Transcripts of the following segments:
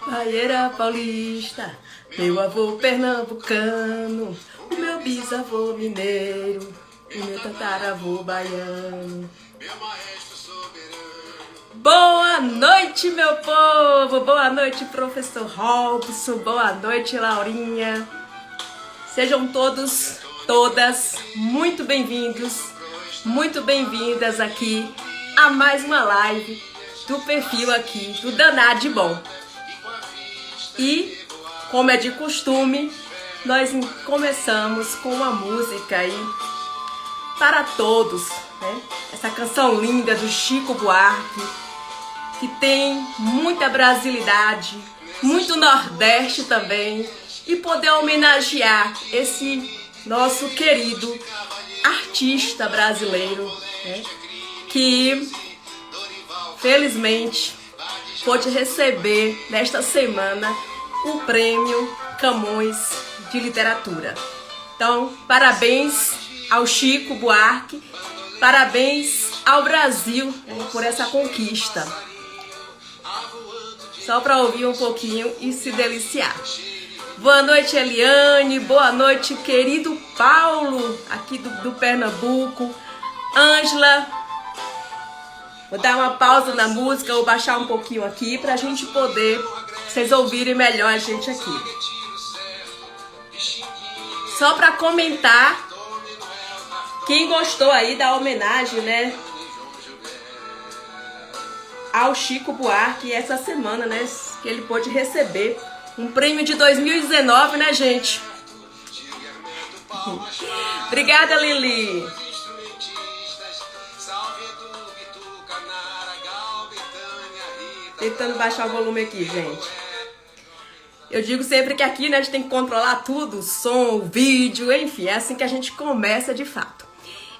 Baieira paulista, meu avô pernambucano, o meu bisavô mineiro, o meu tataravô baiano. Boa noite, meu povo! Boa noite, professor Robson. Boa noite, Laurinha. Sejam todos, todas muito bem-vindos, muito bem-vindas aqui a mais uma live do perfil aqui do Danado de Bom. E, como é de costume, nós começamos com uma música aí para todos, né? Essa canção linda do Chico Buarque, que tem muita brasilidade, muito Nordeste também, e poder homenagear esse nosso querido artista brasileiro, né? Que felizmente pôde receber nesta semana o prêmio Camões de Literatura. Então, parabéns ao Chico Buarque, parabéns ao Brasil, né, por essa conquista. Só para ouvir um pouquinho e se deliciar. Boa noite, Eliane. Boa noite, querido Paulo, aqui do Pernambuco. Ângela. Vou dar uma pausa na música, vou baixar um pouquinho aqui para a gente poder, vocês ouvirem melhor a gente aqui. Só para comentar, quem gostou aí da homenagem, né, ao Chico Buarque essa semana, né, que ele pôde receber um prêmio de 2019, né, gente? Obrigada, Lili. Tentando baixar o volume aqui, gente. Eu digo sempre que aqui, né, a gente tem que controlar tudo, o som, o vídeo, enfim, é assim que a gente começa de fato.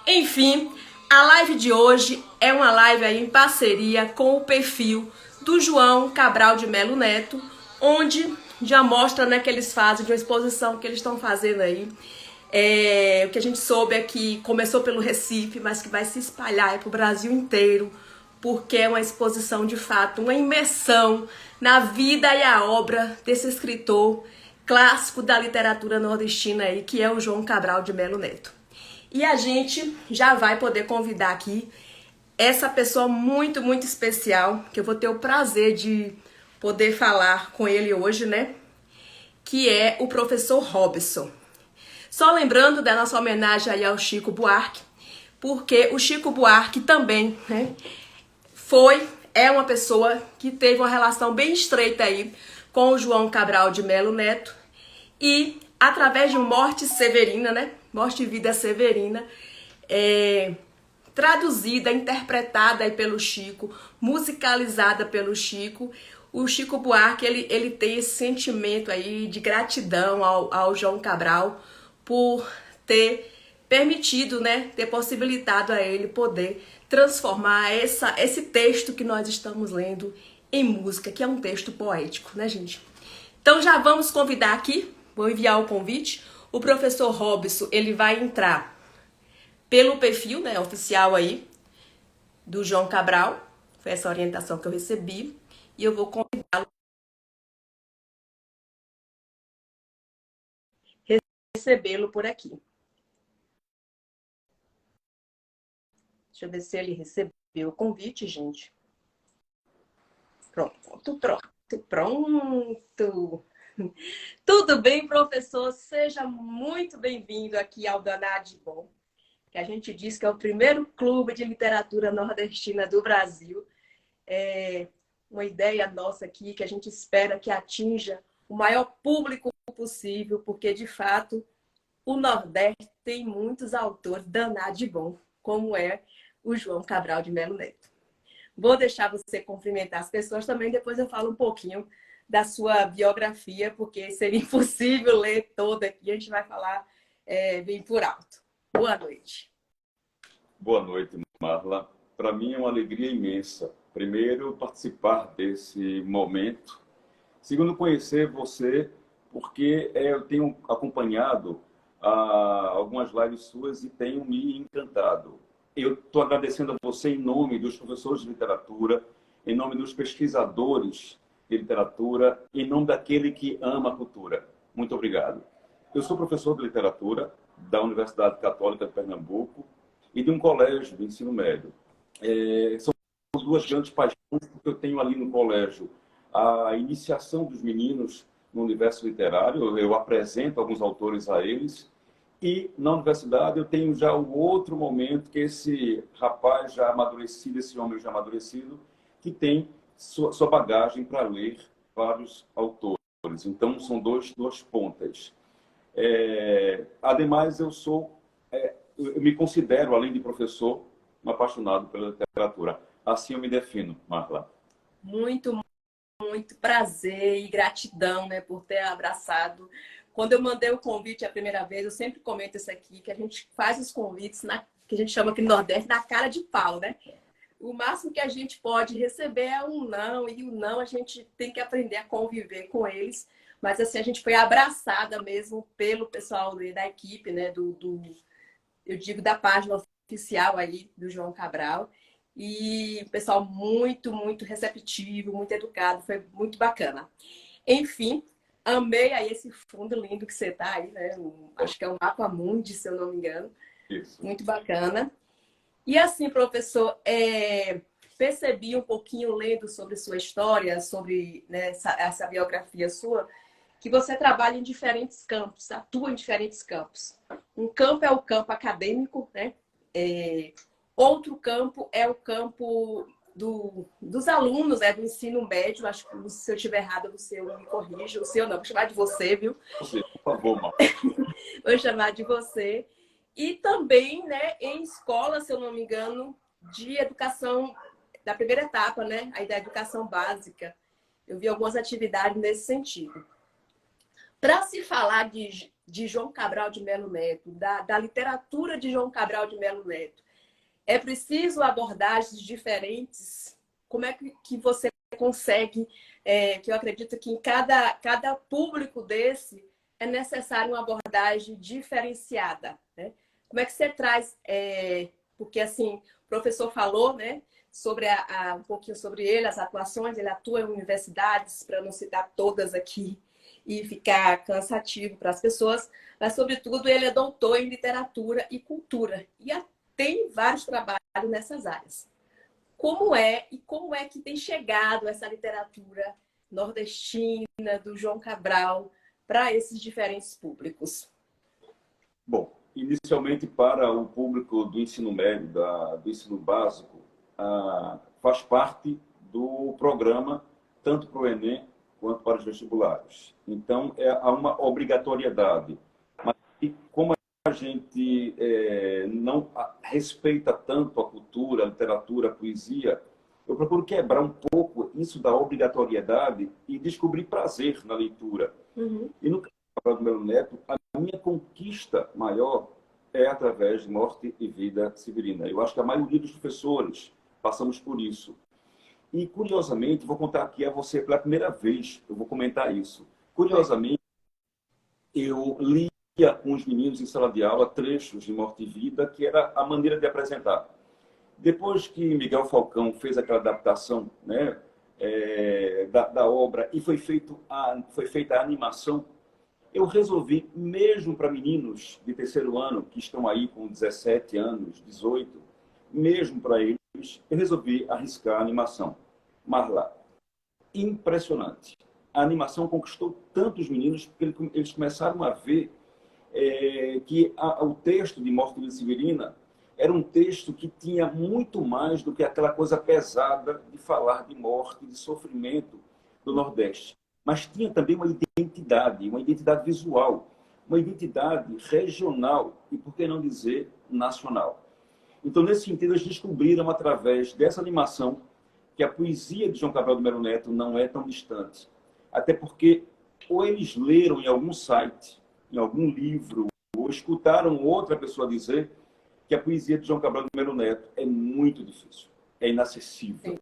Enfim, a live de hoje é uma live aí em parceria com o perfil do João Cabral de Melo Neto, onde já mostra, né, que eles fazem de uma exposição que eles estão fazendo aí. O que a gente soube é que começou pelo Recife, mas que vai se espalhar para o Brasil inteiro, porque é uma exposição de fato, uma imersão na vida e a obra desse escritor clássico da literatura nordestina aí, que é o João Cabral de Melo Neto. E a gente já vai poder convidar aqui essa pessoa muito, muito especial, que eu vou ter o prazer de poder falar com ele hoje, né? Que é o professor Robson. Só lembrando da nossa homenagem aí ao Chico Buarque, porque o Chico Buarque também, né, é uma pessoa que teve uma relação bem estreita aí com o João Cabral de Melo Neto, e através de Morte Severina, né, Morte e Vida Severina, traduzida, interpretada aí pelo Chico, musicalizada pelo Chico, o Chico Buarque, ele tem esse sentimento aí de gratidão ao João Cabral por ter permitido, né, ter possibilitado a ele poder transformar esse texto que nós estamos lendo em música, que é um texto poético, né, gente? Então já vamos convidar aqui, vou enviar o convite. O professor Robson, ele vai entrar pelo perfil, né, oficial aí do João Cabral. Foi essa orientação que eu recebi. E eu vou convidá-lo a recebê-lo por aqui. Deixa eu ver se ele recebeu o convite, gente. Pronto. Tudo bem, professor? Seja muito bem-vindo aqui ao Danado de Bom, que a gente diz que é o primeiro clube de literatura nordestina do Brasil. É uma ideia nossa aqui que a gente espera que atinja o maior público possível, porque, de fato, o Nordeste tem muitos autores danados de bom, como é o João Cabral de Melo Neto. Vou deixar você cumprimentar as pessoas também, depois eu falo um pouquinho da sua biografia, porque seria impossível ler toda aqui, a gente vai falar bem por alto. Boa noite. Boa noite, Marla. Para mim é uma alegria imensa. Primeiro, participar desse momento. Segundo, conhecer você, porque eu tenho acompanhado algumas lives suas e tenho me encantado. Eu estou agradecendo a você em nome dos professores de literatura, em nome dos pesquisadores de literatura em nome daquele que ama a cultura. Muito obrigado. Eu sou professor de literatura da Universidade Católica de Pernambuco e de um colégio de ensino médio. São duas grandes paixões, porque eu tenho ali no colégio a iniciação dos meninos no universo literário, eu apresento alguns autores a eles, e na universidade eu tenho já o outro momento, que esse rapaz já amadurecido, esse homem já amadurecido, que tem sua bagagem para ler vários autores. Então, são duas pontas. Ademais, eu me considero, além de professor, um apaixonado pela literatura. Assim eu me defino, Marla. Muito, muito prazer e gratidão, né, por ter abraçado. Quando eu mandei o convite a primeira vez, eu sempre comento isso aqui, que a gente faz os convites, que a gente chama aqui no Nordeste, na cara de pau, né? O máximo que a gente pode receber é um não, e o não a gente tem que aprender a conviver com eles. Mas assim, a gente foi abraçada mesmo pelo pessoal da equipe, né? Eu digo da página oficial aí do João Cabral. E o pessoal muito, muito receptivo, muito educado, foi muito bacana. Enfim, amei aí esse fundo lindo que você tá aí, né? Acho que é o Mapa Mundi, se eu não me engano. Isso. Muito bacana. E assim, professor, percebi um pouquinho lendo sobre sua história, sobre, né, essa biografia sua, que você trabalha em diferentes campos, atua em diferentes campos. Um campo é o campo acadêmico, né? Outro campo é o campo dos alunos, né, do ensino médio. Acho que se eu estiver errada, você me corrija. O seu não, vou chamar de você, viu? Você, por favor, Marla. Vou chamar de você. E também, né, em escola, se eu não me engano, de educação da primeira etapa, né, aí da educação básica. Eu vi algumas atividades nesse sentido. Para se falar de João Cabral de Melo Neto, da literatura de João Cabral de Melo Neto, é preciso abordagens diferentes? Como é que você consegue, que eu acredito que em cada público desse é necessário uma abordagem diferenciada, né? Como é que você traz, porque assim, o professor falou, né, sobre um pouquinho sobre ele, as atuações, ele atua em universidades, para não citar todas aqui e ficar cansativo para as pessoas, mas sobretudo ele é doutor em literatura e cultura e tem vários trabalhos nessas áreas. Como é que tem chegado essa literatura nordestina do João Cabral para esses diferentes públicos? Bom, inicialmente para o público do ensino médio, do ensino básico, faz parte do programa, tanto para o Enem quanto para os vestibulares. Então, há uma obrigatoriedade. Mas como a gente não respeita tanto a cultura, a literatura, a poesia, eu procuro quebrar um pouco isso da obrigatoriedade e descobrir prazer na leitura. Uhum. E no caso do Melo Neto, a minha conquista maior é através de Morte e Vida Severina. Eu acho que a maioria dos professores passamos por isso. E, curiosamente, vou contar aqui a você pela primeira vez, eu vou comentar isso. Curiosamente, eu lia com os meninos em sala de aula trechos de Morte e Vida, que era a maneira de apresentar. Depois que Miguel Falcão fez aquela adaptação, né, da obra e foi feita a animação, eu resolvi, mesmo para meninos de terceiro ano, que estão aí com 17 anos, 18, mesmo para eles, eu resolvi arriscar a animação. Marla, impressionante. A animação conquistou tantos meninos, porque eles começaram a ver que o texto de Morte de Severina era um texto que tinha muito mais do que aquela coisa pesada de falar de morte, de sofrimento do Nordeste. Mas tinha também uma identidade visual, uma identidade regional e, por que não dizer, nacional. Então, nesse sentido, eles descobriram, através dessa animação, que a poesia de João Cabral de Melo Neto não é tão distante. Até porque, ou eles leram em algum site, em algum livro, ou escutaram outra pessoa dizer que a poesia de João Cabral de Melo Neto é muito difícil, é inacessível.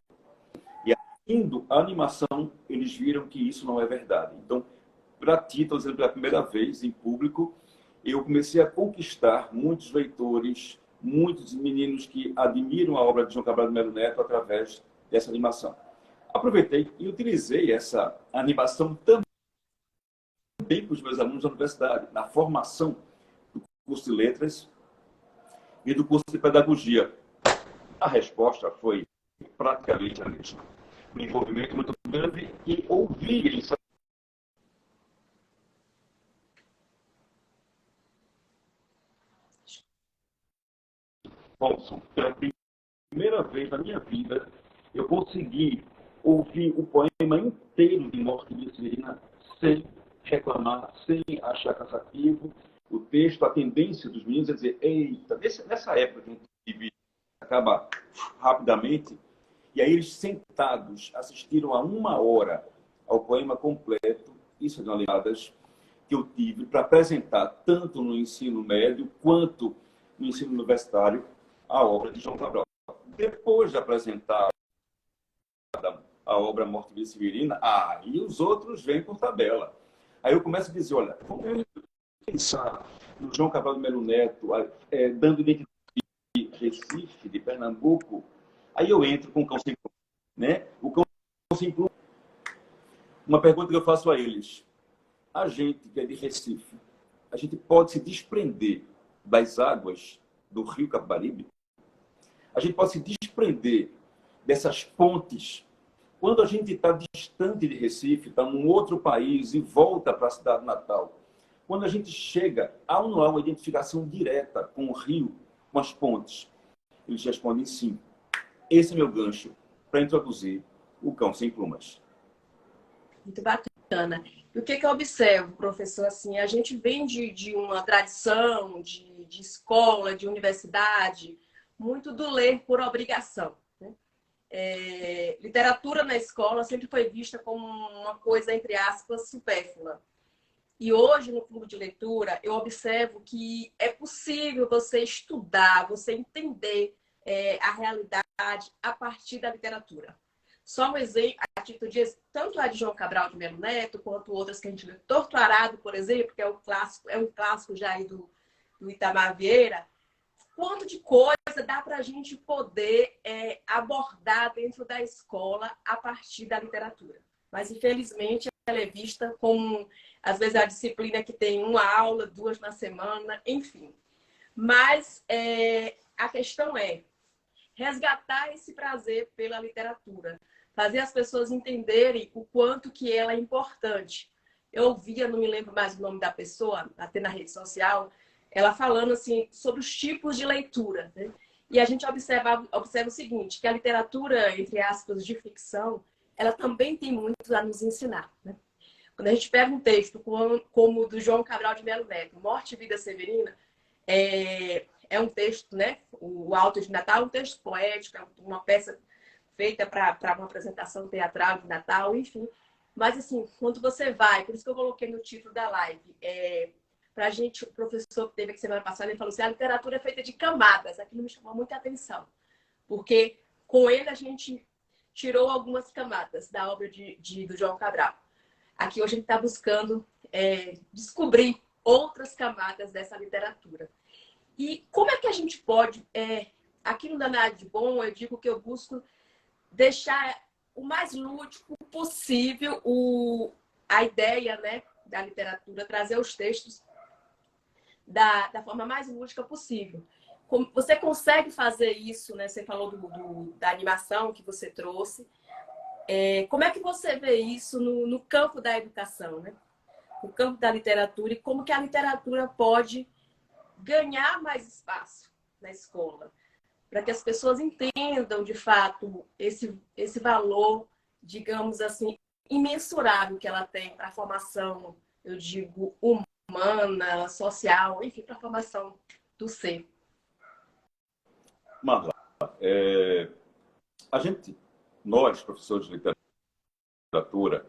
E assistindo a animação, eles viram que isso não é verdade. Então, para ti, estou dizendo pela primeira vez em público, eu comecei a conquistar muitos leitores, muitos meninos que admiram a obra de João Cabral de Melo Neto através dessa animação. aproveitei e utilizei essa animação também com os meus alunos da universidade, na formação do curso de letras e do curso de pedagogia. A resposta foi praticamente a mesma. Um envolvimento muito grande e ouvir isso. Bom, pela primeira vez na minha vida, eu consegui ouvir o poema inteiro de Morte de Severina sem reclamar, sem achar cansativo. O texto, a tendência dos meninos é dizer, eita, nessa época que a gente acaba rapidamente, e aí eles sentados assistiram a 1 hora ao poema completo. Isso é de uma ligadas que eu tive para apresentar tanto no ensino médio quanto no ensino universitário a obra de João Cabral. Depois de apresentar a obra Morte de Severina, aí os outros vêm por tabela. Aí eu começo a dizer, olha, vamos pensar no João Cabral de Melo Neto, dando identidade de Recife, de Pernambuco. Aí eu entro com o Cão Sem Plumas, né? O Cão Sem Plumas. Uma pergunta que eu faço a eles. A gente que é de Recife, a gente pode se desprender das águas do rio Capibaribe? A gente pode se desprender dessas pontes. Quando a gente está distante de Recife, está num outro país e volta para a cidade natal, quando a gente chega, há ou não há uma identificação direta com o rio, com as pontes? Eles respondem sim. Esse é meu gancho para introduzir o Cão Sem Plumas. Muito bacana. E o que eu observo, professor? Assim, a gente vem de uma tradição, de escola, de universidade, muito do ler por obrigação. Né? Literatura na escola sempre foi vista como uma coisa, entre aspas, supérflua. E hoje, no clube de leitura, eu observo que é possível você estudar, você entender a realidade a partir da literatura. Só um exemplo, a título de tanto a de João Cabral de Melo Neto, quanto outras que a gente lê. Torturado, por exemplo, que é um clássico já aí do Itamar Vieira. Quanto de coisa dá para a gente poder abordar dentro da escola a partir da literatura. Mas, infelizmente, ela é vista como, às vezes, a disciplina que tem 1 aula, 2 na semana, enfim. Mas a questão é resgatar esse prazer pela literatura. Fazer as pessoas entenderem o quanto que ela é importante. Eu ouvia, não me lembro mais o nome da pessoa, até na rede social, ela falando assim sobre os tipos de leitura. Né? E a gente observa o seguinte, que a literatura, entre aspas, de ficção, ela também tem muito a nos ensinar. Né? Quando a gente pega um texto como o do João Cabral de Melo Neto, Morte e Vida Severina, é um texto, né? O Alto de Natal é um texto poético, é uma peça feita para uma apresentação teatral de Natal, enfim. Mas, assim, quando você vai, por isso que eu coloquei no título da live, para a gente, o professor que teve aqui semana passada, ele falou assim, a literatura é feita de camadas. Aquilo me chamou muita atenção, porque com ele a gente tirou algumas camadas da obra do João Cabral. Aqui hoje a gente está buscando descobrir outras camadas dessa literatura. E como é que a gente pode, aqui no Danado de Bom, eu digo que eu busco deixar o mais lúdico possível a ideia, né, da literatura, trazer os textos da forma mais lúdica possível. Você consegue fazer isso, né? Você falou da animação que você trouxe. Como é que você vê isso no campo da educação, né? No campo da literatura, e como que a literatura pode ganhar mais espaço na escola, para que as pessoas entendam, de fato, esse valor, digamos assim, imensurável que ela tem para a formação, eu digo, humana, social, enfim, para a formação do ser. Marla, nós, professores de literatura,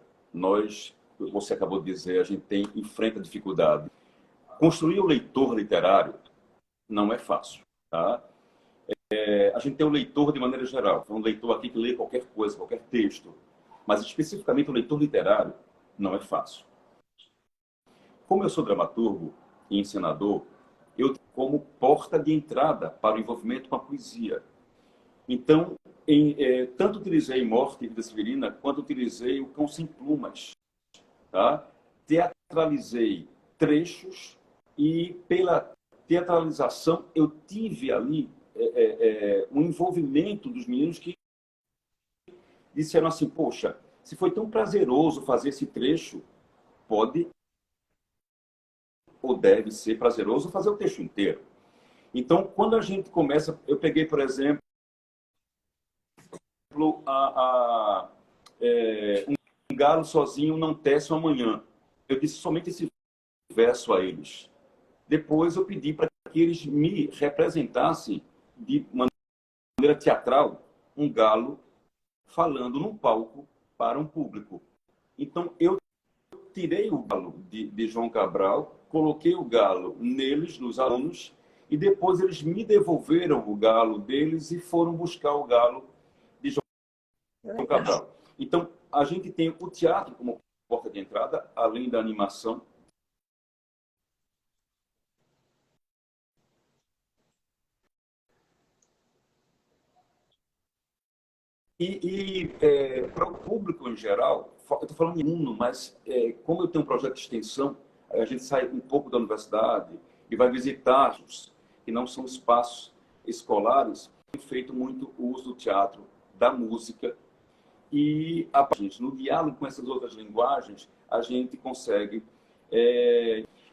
você acabou de dizer, a gente enfrenta dificuldade. Construir o leitor literário não é fácil, tá? A gente tem um leitor de maneira geral, um leitor aqui que lê qualquer coisa, qualquer texto, mas especificamente o leitor literário não é fácil. Como eu sou dramaturgo e encenador, eu tenho como porta de entrada para o envolvimento com a poesia. Então, tanto utilizei Morte e Vida Severina, quanto utilizei O Cão Sem Plumas. Tá? Teatralizei trechos e, pela teatralização, eu tive ali um envolvimento dos meninos que disseram assim, poxa, se foi tão prazeroso fazer esse trecho, pode ou deve ser prazeroso fazer o texto inteiro. Então, quando a gente começa... Eu peguei, por exemplo, um galo sozinho não tece amanhã. Eu disse somente esse verso a eles. Depois eu pedi para que eles me representassem de maneira teatral um galo falando num palco para um público. Então, eu tirei o galo de João Cabral, coloquei o galo neles, nos alunos, e depois eles me devolveram o galo deles e foram buscar o galo de João Cabral. Então, a gente tem o teatro como porta de entrada, além da animação. Para o público em geral, eu estou falando em aluno, mas como eu tenho um projeto de extensão, a gente sai um pouco da universidade e vai visitar que não são espaços escolares, tem feito muito uso do teatro, da música, e no diálogo com essas outras linguagens, a gente consegue,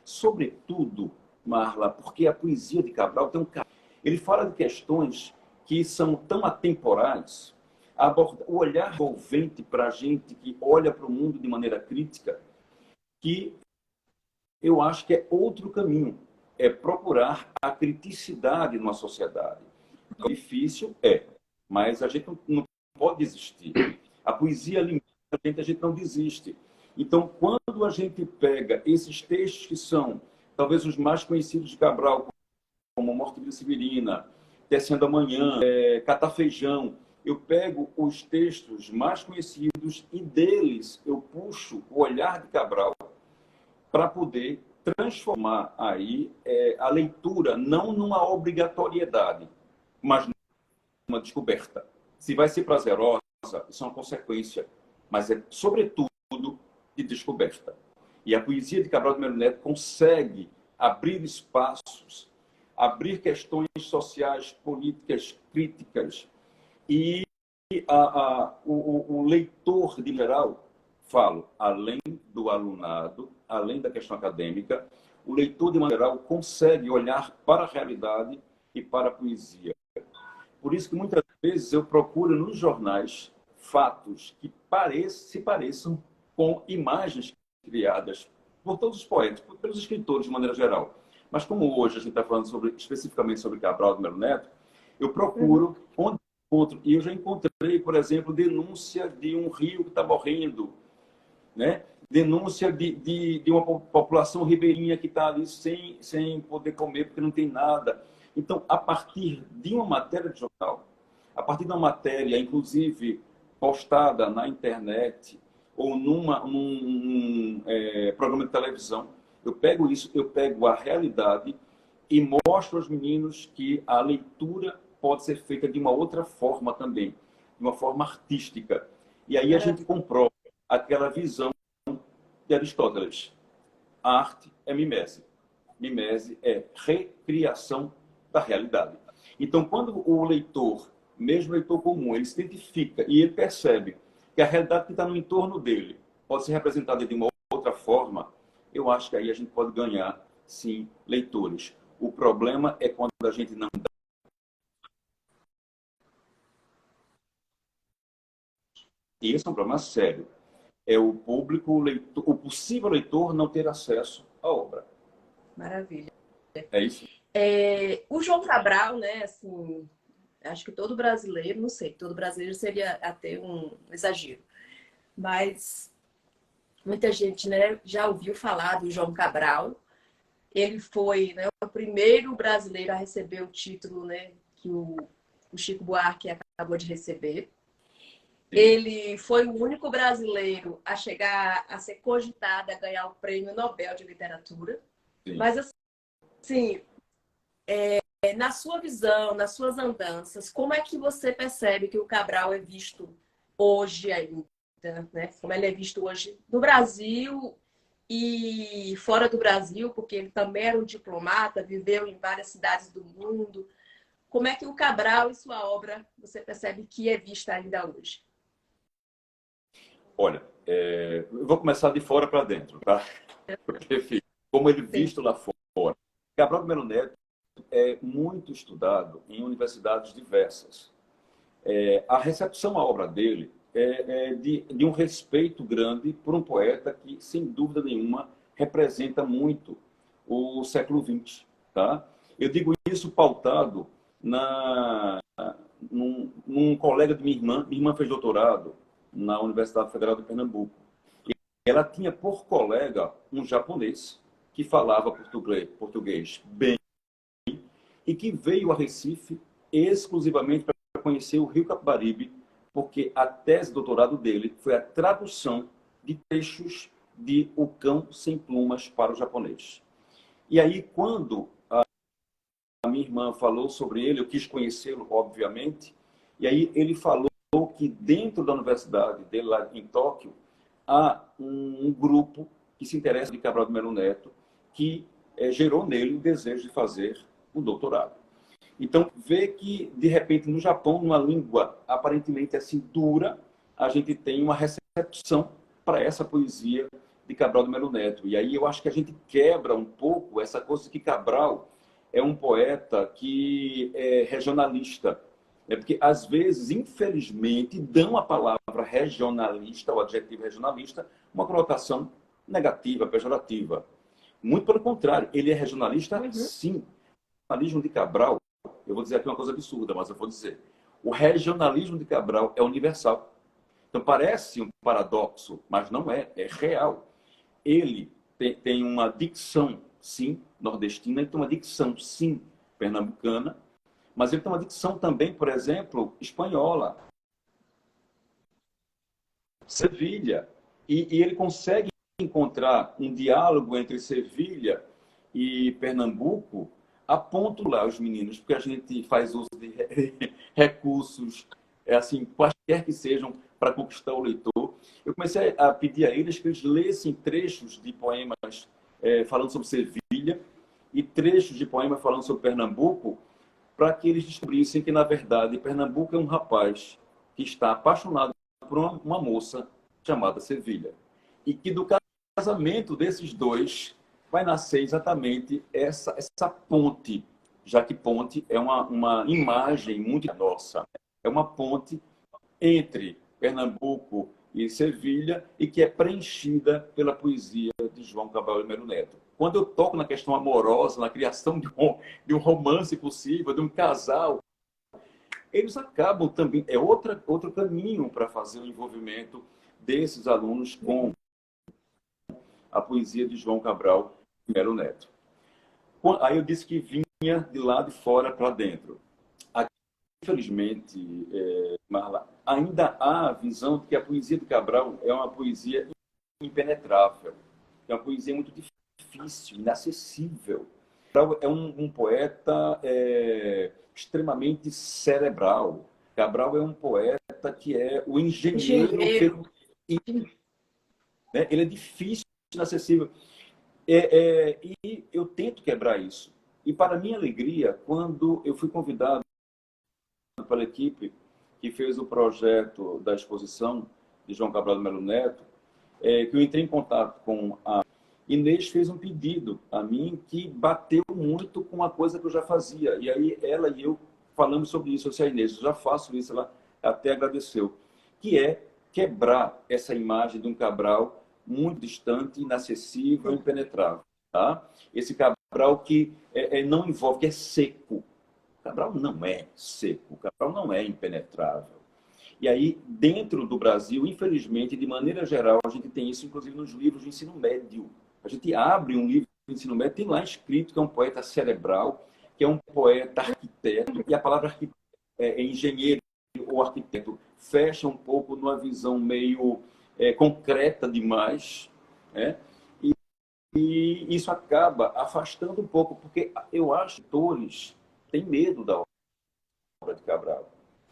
sobretudo, Marla, porque a poesia de Cabral tem ele fala de questões que são tão atemporais, o olhar envolvente para a gente que olha para o mundo de maneira crítica, que eu acho que é outro caminho, é procurar a criticidade numa sociedade. É difícil, mas a gente não pode desistir. A poesia limita a gente não desiste. Então, quando a gente pega esses textos que são talvez os mais conhecidos de Cabral, como Morte e Vida Severina, Tecendo Amanhã, Catar Feijão, eu pego os textos mais conhecidos e deles eu puxo o olhar de Cabral para poder transformar aí a leitura não numa obrigatoriedade, mas numa descoberta. Se vai ser prazerosa, isso é uma consequência, mas é, sobretudo, de descoberta. E a poesia de Cabral de Melo Neto consegue abrir espaços, abrir questões sociais, políticas, críticas. E o leitor, de geral, falo, além do alunado, além da questão acadêmica, o leitor, de maneira geral, consegue olhar para a realidade e para a poesia. Por isso que muitas vezes eu procuro nos jornais fatos que se pareçam com imagens criadas por todos os poetas, pelos escritores de maneira geral. Mas como hoje a gente está falando especificamente sobre Cabral de Melo Neto, eu procuro onde encontro. E eu já encontrei, por exemplo, denúncia de um rio que está morrendo, né? Denúncia de uma população ribeirinha que está ali sem poder comer porque não tem nada. Então, a partir de uma matéria de jornal, a partir de uma matéria, inclusive, postada na internet ou num programa de televisão, eu pego isso, eu pego a realidade e mostro aos meninos que a leitura pode ser feita de uma outra forma também, de uma forma artística. E aí a gente comprova aquela visão de Aristóteles. A arte é mimese. Mimese é recriação da realidade. Então, quando o leitor, mesmo o leitor comum, ele se identifica e ele percebe que a realidade que está no entorno dele pode ser representada de uma outra forma, eu acho que aí a gente pode ganhar, sim, leitores. O problema é quando a gente não dá. E esse é um problema sério. É o público, o possível leitor não ter acesso à obra. Maravilha. É isso? O João Cabral, né, assim, acho que todo brasileiro, não sei, todo brasileiro seria até um exagero, mas muita gente, né, já ouviu falar do João Cabral. Ele foi, né, o primeiro brasileiro a receber o título, né, que o Chico Buarque acabou de receber. Sim. Ele foi o único brasileiro a chegar a ser cogitado a ganhar o Prêmio Nobel de Literatura. Sim. Mas, assim, na sua visão, nas suas andanças, como é que você percebe que o Cabral é visto hoje ainda, né? Como ele é visto hoje no Brasil e fora do Brasil, porque ele também era um diplomata, viveu em várias cidades do mundo. Como é que o Cabral e sua obra você percebe que é vista ainda hoje? Olha, eu vou começar de fora para dentro, tá? Porque, enfim, como ele Sim. visto lá fora. Cabral de Melo Neto é muito estudado em universidades diversas. A recepção à obra dele é de um respeito grande por um poeta que, sem dúvida nenhuma, representa muito o século XX. Tá? Eu digo isso pautado num colega de minha irmã. Minha irmã fez doutorado na Universidade Federal de Pernambuco. Ela tinha por colega um japonês que falava português bem e que veio a Recife exclusivamente para conhecer o Rio Capibaribe, porque a tese de doutorado dele foi a tradução de trechos de O Cão Sem Plumas para o japonês. E aí, quando a minha irmã falou sobre ele, eu quis conhecê-lo, obviamente, e aí ele falou que dentro da universidade dele, lá em Tóquio, há um grupo que se interessa de Cabral de Melo Neto, que gerou nele o desejo de fazer o doutorado. Então, vê que, de repente, no Japão, numa língua aparentemente assim dura, a gente tem uma recepção para essa poesia de Cabral de Melo Neto. E aí eu acho que a gente quebra um pouco essa coisa de que Cabral é um poeta que é regionalista. Porque, às vezes, infelizmente, dão a palavra regionalista, o adjetivo regionalista, uma conotação negativa, pejorativa. Muito pelo contrário, ele é regionalista, Uhum. sim. O regionalismo de Cabral, eu vou dizer aqui uma coisa absurda, mas eu vou dizer. O regionalismo de Cabral é universal. Então, parece um paradoxo, mas não é, é real. Ele tem uma dicção, sim, nordestina, ele tem uma dicção, sim, pernambucana, mas ele tem uma dicção também, por exemplo, espanhola, Sevilha. E ele consegue encontrar um diálogo entre Sevilha e Pernambuco, a ponto lá, os meninos, porque a gente faz uso de recursos, assim, quaisquer que sejam, para conquistar o leitor. Eu comecei a pedir a eles que eles lessem trechos de poemas falando sobre Sevilha e trechos de poemas falando sobre Pernambuco, para que eles descobrissem que, na verdade, Pernambuco é um rapaz que está apaixonado por uma moça chamada Sevilha. E que do casamento desses dois vai nascer exatamente essa ponte, já que ponte é uma imagem muito nossa. É uma ponte entre Pernambuco e Sevilha e que é preenchida pela poesia de João Cabral de Melo Neto. Quando eu toco na questão amorosa, na criação de um romance possível, de um casal, eles acabam também, outro caminho para fazer o envolvimento desses alunos com a poesia de João Cabral de Melo Neto. Aí eu disse que vinha de lá de fora para dentro. Aqui, infelizmente, Marla, ainda há a visão de que a poesia de Cabral é uma poesia impenetrável, é uma poesia muito difícil, inacessível. Cabral é um poeta extremamente cerebral. Cabral é um poeta que é o engenheiro. Né? Ele é difícil, inacessível. E eu tento quebrar isso. E, para minha alegria, quando eu fui convidado pela equipe que fez o projeto da exposição de João Cabral de Melo Neto, que eu entrei em contato com a Inês, fez um pedido a mim que bateu muito com uma coisa que eu já fazia. E aí ela e eu falamos sobre isso. Eu disse a Inês, eu já faço isso, ela até agradeceu. Que é quebrar essa imagem de um Cabral muito distante, inacessível, impenetrável. Tá? Esse Cabral que não envolve, que é seco. O Cabral não é seco, o Cabral não é impenetrável. E aí, dentro do Brasil, infelizmente, de maneira geral, a gente tem isso, inclusive, nos livros de ensino médio. A gente abre um livro de ensino médio, tem lá escrito que é um poeta cerebral, que é um poeta arquiteto, e a palavra arquiteto engenheiro ou arquiteto fecha um pouco numa visão meio concreta demais, né? E isso acaba afastando um pouco, porque eu acho que autores tem medo da obra de Cabral.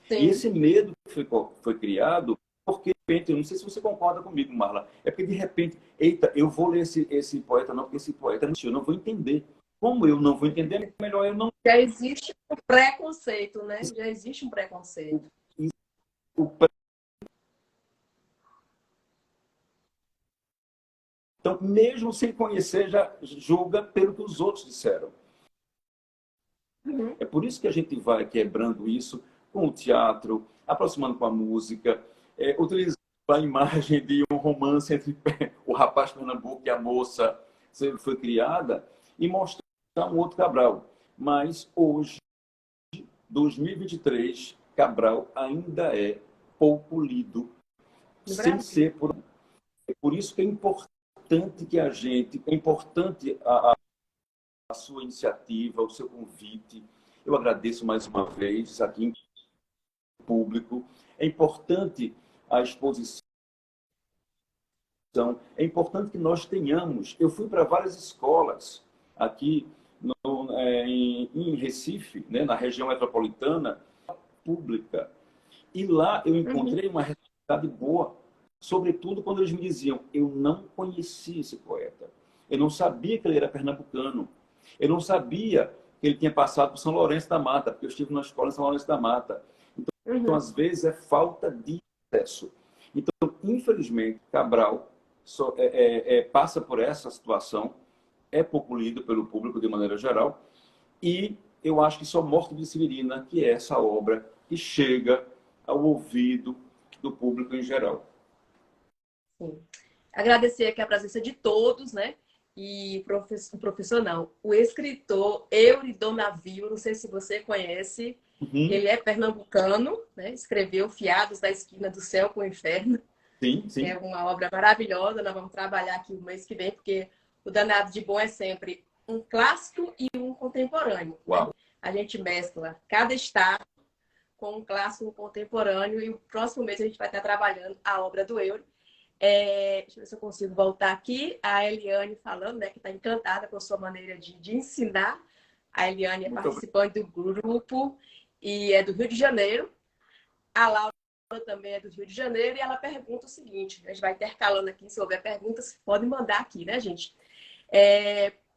Sim. E esse medo que foi criado porque, de repente, eu não sei se você concorda comigo, Marla, é porque, de repente, eita, eu vou ler esse poeta, não, porque esse poeta eu não vou entender. Como eu não vou entender, melhor eu não... Já existe um preconceito, né? Já existe um preconceito. Então, mesmo sem conhecer, já julga pelo que os outros disseram. Uhum. É por isso que a gente vai quebrando isso com o teatro, aproximando com a música, utilizando a imagem de um romance entre o rapaz Pernambuco e a moça foi criada e mostrar um outro Cabral. Mas hoje, 2023, Cabral ainda é pouco lido, sem ser por... É por isso que é importante que a gente, é importante a sua iniciativa, o seu convite. Eu agradeço mais uma vez aqui em público. É importante a exposição. É importante que nós tenhamos. Eu fui para várias escolas aqui em Recife, né, na região metropolitana, pública. E lá eu encontrei uma realidade boa, sobretudo quando eles me diziam, eu não conhecia esse poeta. Eu não sabia que ele era pernambucano. Eu não sabia que ele tinha passado por São Lourenço da Mata, porque eu estive na escola em São Lourenço da Mata. Então, às vezes, é falta de acesso. Então, infelizmente, Cabral passa por essa situação, é pouco lido pelo público de maneira geral, e eu acho que só Morte de Severina, que é essa obra que chega ao ouvido do público em geral. Sim. Agradecer aqui a presença de todos, né? E o professor não, o escritor Eurido Navio, não sei se você conhece, ele é pernambucano, né? Escreveu Fiados da Esquina do Céu com o Inferno. Sim, sim. É uma obra maravilhosa, nós vamos trabalhar aqui o mês que vem, porque o Danado de Bom é sempre um clássico e um contemporâneo. Né? A gente mescla cada estado com um clássico contemporâneo e o próximo mês a gente vai estar trabalhando a obra do Eurido. Deixa eu ver se eu consigo voltar aqui. A Eliane falando, né, que está encantada com a sua maneira de ensinar. A Eliane é participante do grupo e é do Rio de Janeiro. A Laura também é do Rio de Janeiro e ela pergunta o seguinte, a gente vai intercalando aqui, se houver perguntas, pode mandar aqui, né, gente?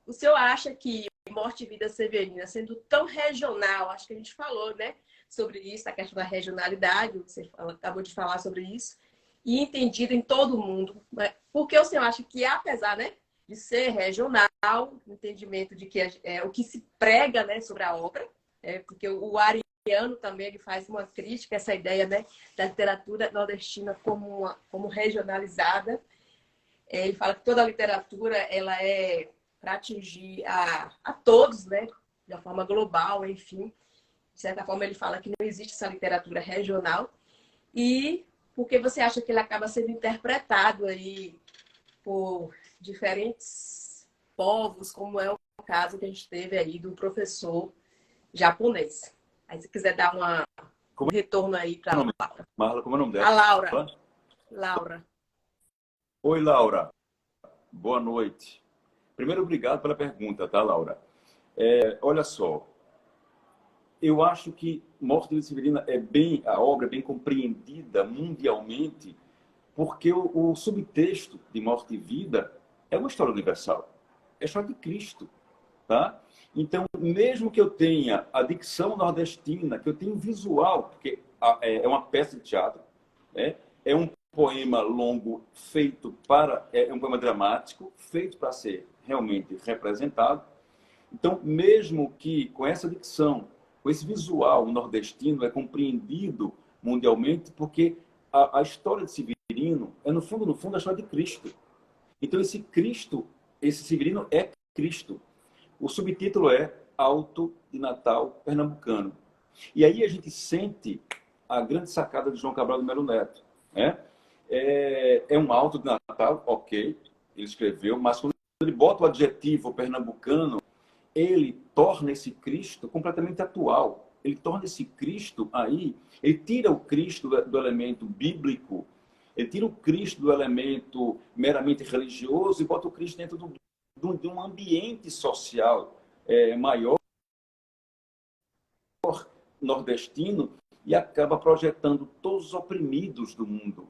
O senhor acha que Morte e Vida Severina, sendo tão regional, acho que a gente falou, né, sobre isso, a questão da regionalidade, você acabou de falar sobre isso, e entendido em todo o mundo. Né? Porque o senhor acha que, apesar, né, de ser regional, o entendimento de que o que se prega, né, sobre a obra, porque o Ariano também ele faz uma crítica a essa ideia, né, da literatura nordestina como regionalizada. Ele fala que toda a literatura ela é para atingir a todos, né, de uma forma global, enfim. De certa forma, ele fala que não existe essa literatura regional. E porque você acha que ele acaba sendo interpretado aí por diferentes povos, como é o caso que a gente teve aí do professor japonês. Aí se quiser dar um retorno aí para a Laura. Marla, como é o nome dela? A Laura. Laura. Oi, Laura. Boa noite. Primeiro, obrigado pela pergunta, tá, Laura? Olha só, eu acho que Morte de Severina a obra é bem compreendida mundialmente, porque o subtexto de Morte e Vida é uma história universal. É a história de Cristo, tá? Então, mesmo que eu tenha a dicção nordestina, que eu tenha um visual, porque é uma peça de teatro, né? É um poema longo feito é um poema dramático, feito para ser realmente representado. Então, mesmo que com essa dicção, com esse visual nordestino, é compreendido mundialmente, porque a história de Severino é, no fundo, a história de Cristo. Então, esse Severino é Cristo. O subtítulo é Alto de Natal Pernambucano. E aí a gente sente a grande sacada de João Cabral de Melo Neto. Né? É um alto de Natal, ok, ele escreveu, mas quando ele bota o adjetivo pernambucano, ele torna esse Cristo completamente atual. Ele torna esse Cristo aí, ele tira o Cristo do elemento bíblico, ele tira o Cristo do elemento meramente religioso e bota o Cristo dentro de um ambiente social maior. nordestino e acaba projetando todos os oprimidos do mundo.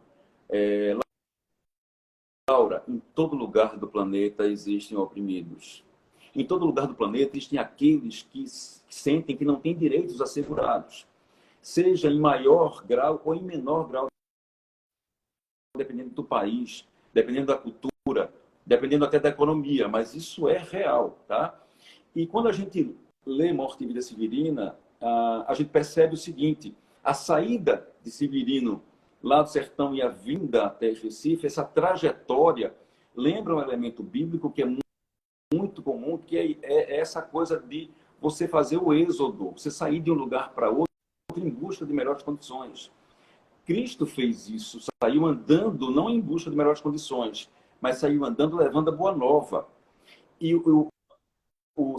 Laura, em todo lugar do planeta existem oprimidos. Em todo lugar do planeta existem aqueles que sentem que não têm direitos assegurados, seja em maior grau ou em menor grau, dependendo do país, dependendo da cultura, dependendo até da economia, mas isso é real, tá? E quando a gente lê Morte e Vida Severina, a gente percebe o seguinte: a saída de Severino lá do sertão e a vinda até Recife, essa trajetória lembra um elemento bíblico que é muito comum, que é essa coisa de você fazer o êxodo, você sair de um lugar para outro em busca de melhores condições. Cristo fez isso, saiu andando não em busca de melhores condições, mas saiu andando levando a boa nova. E o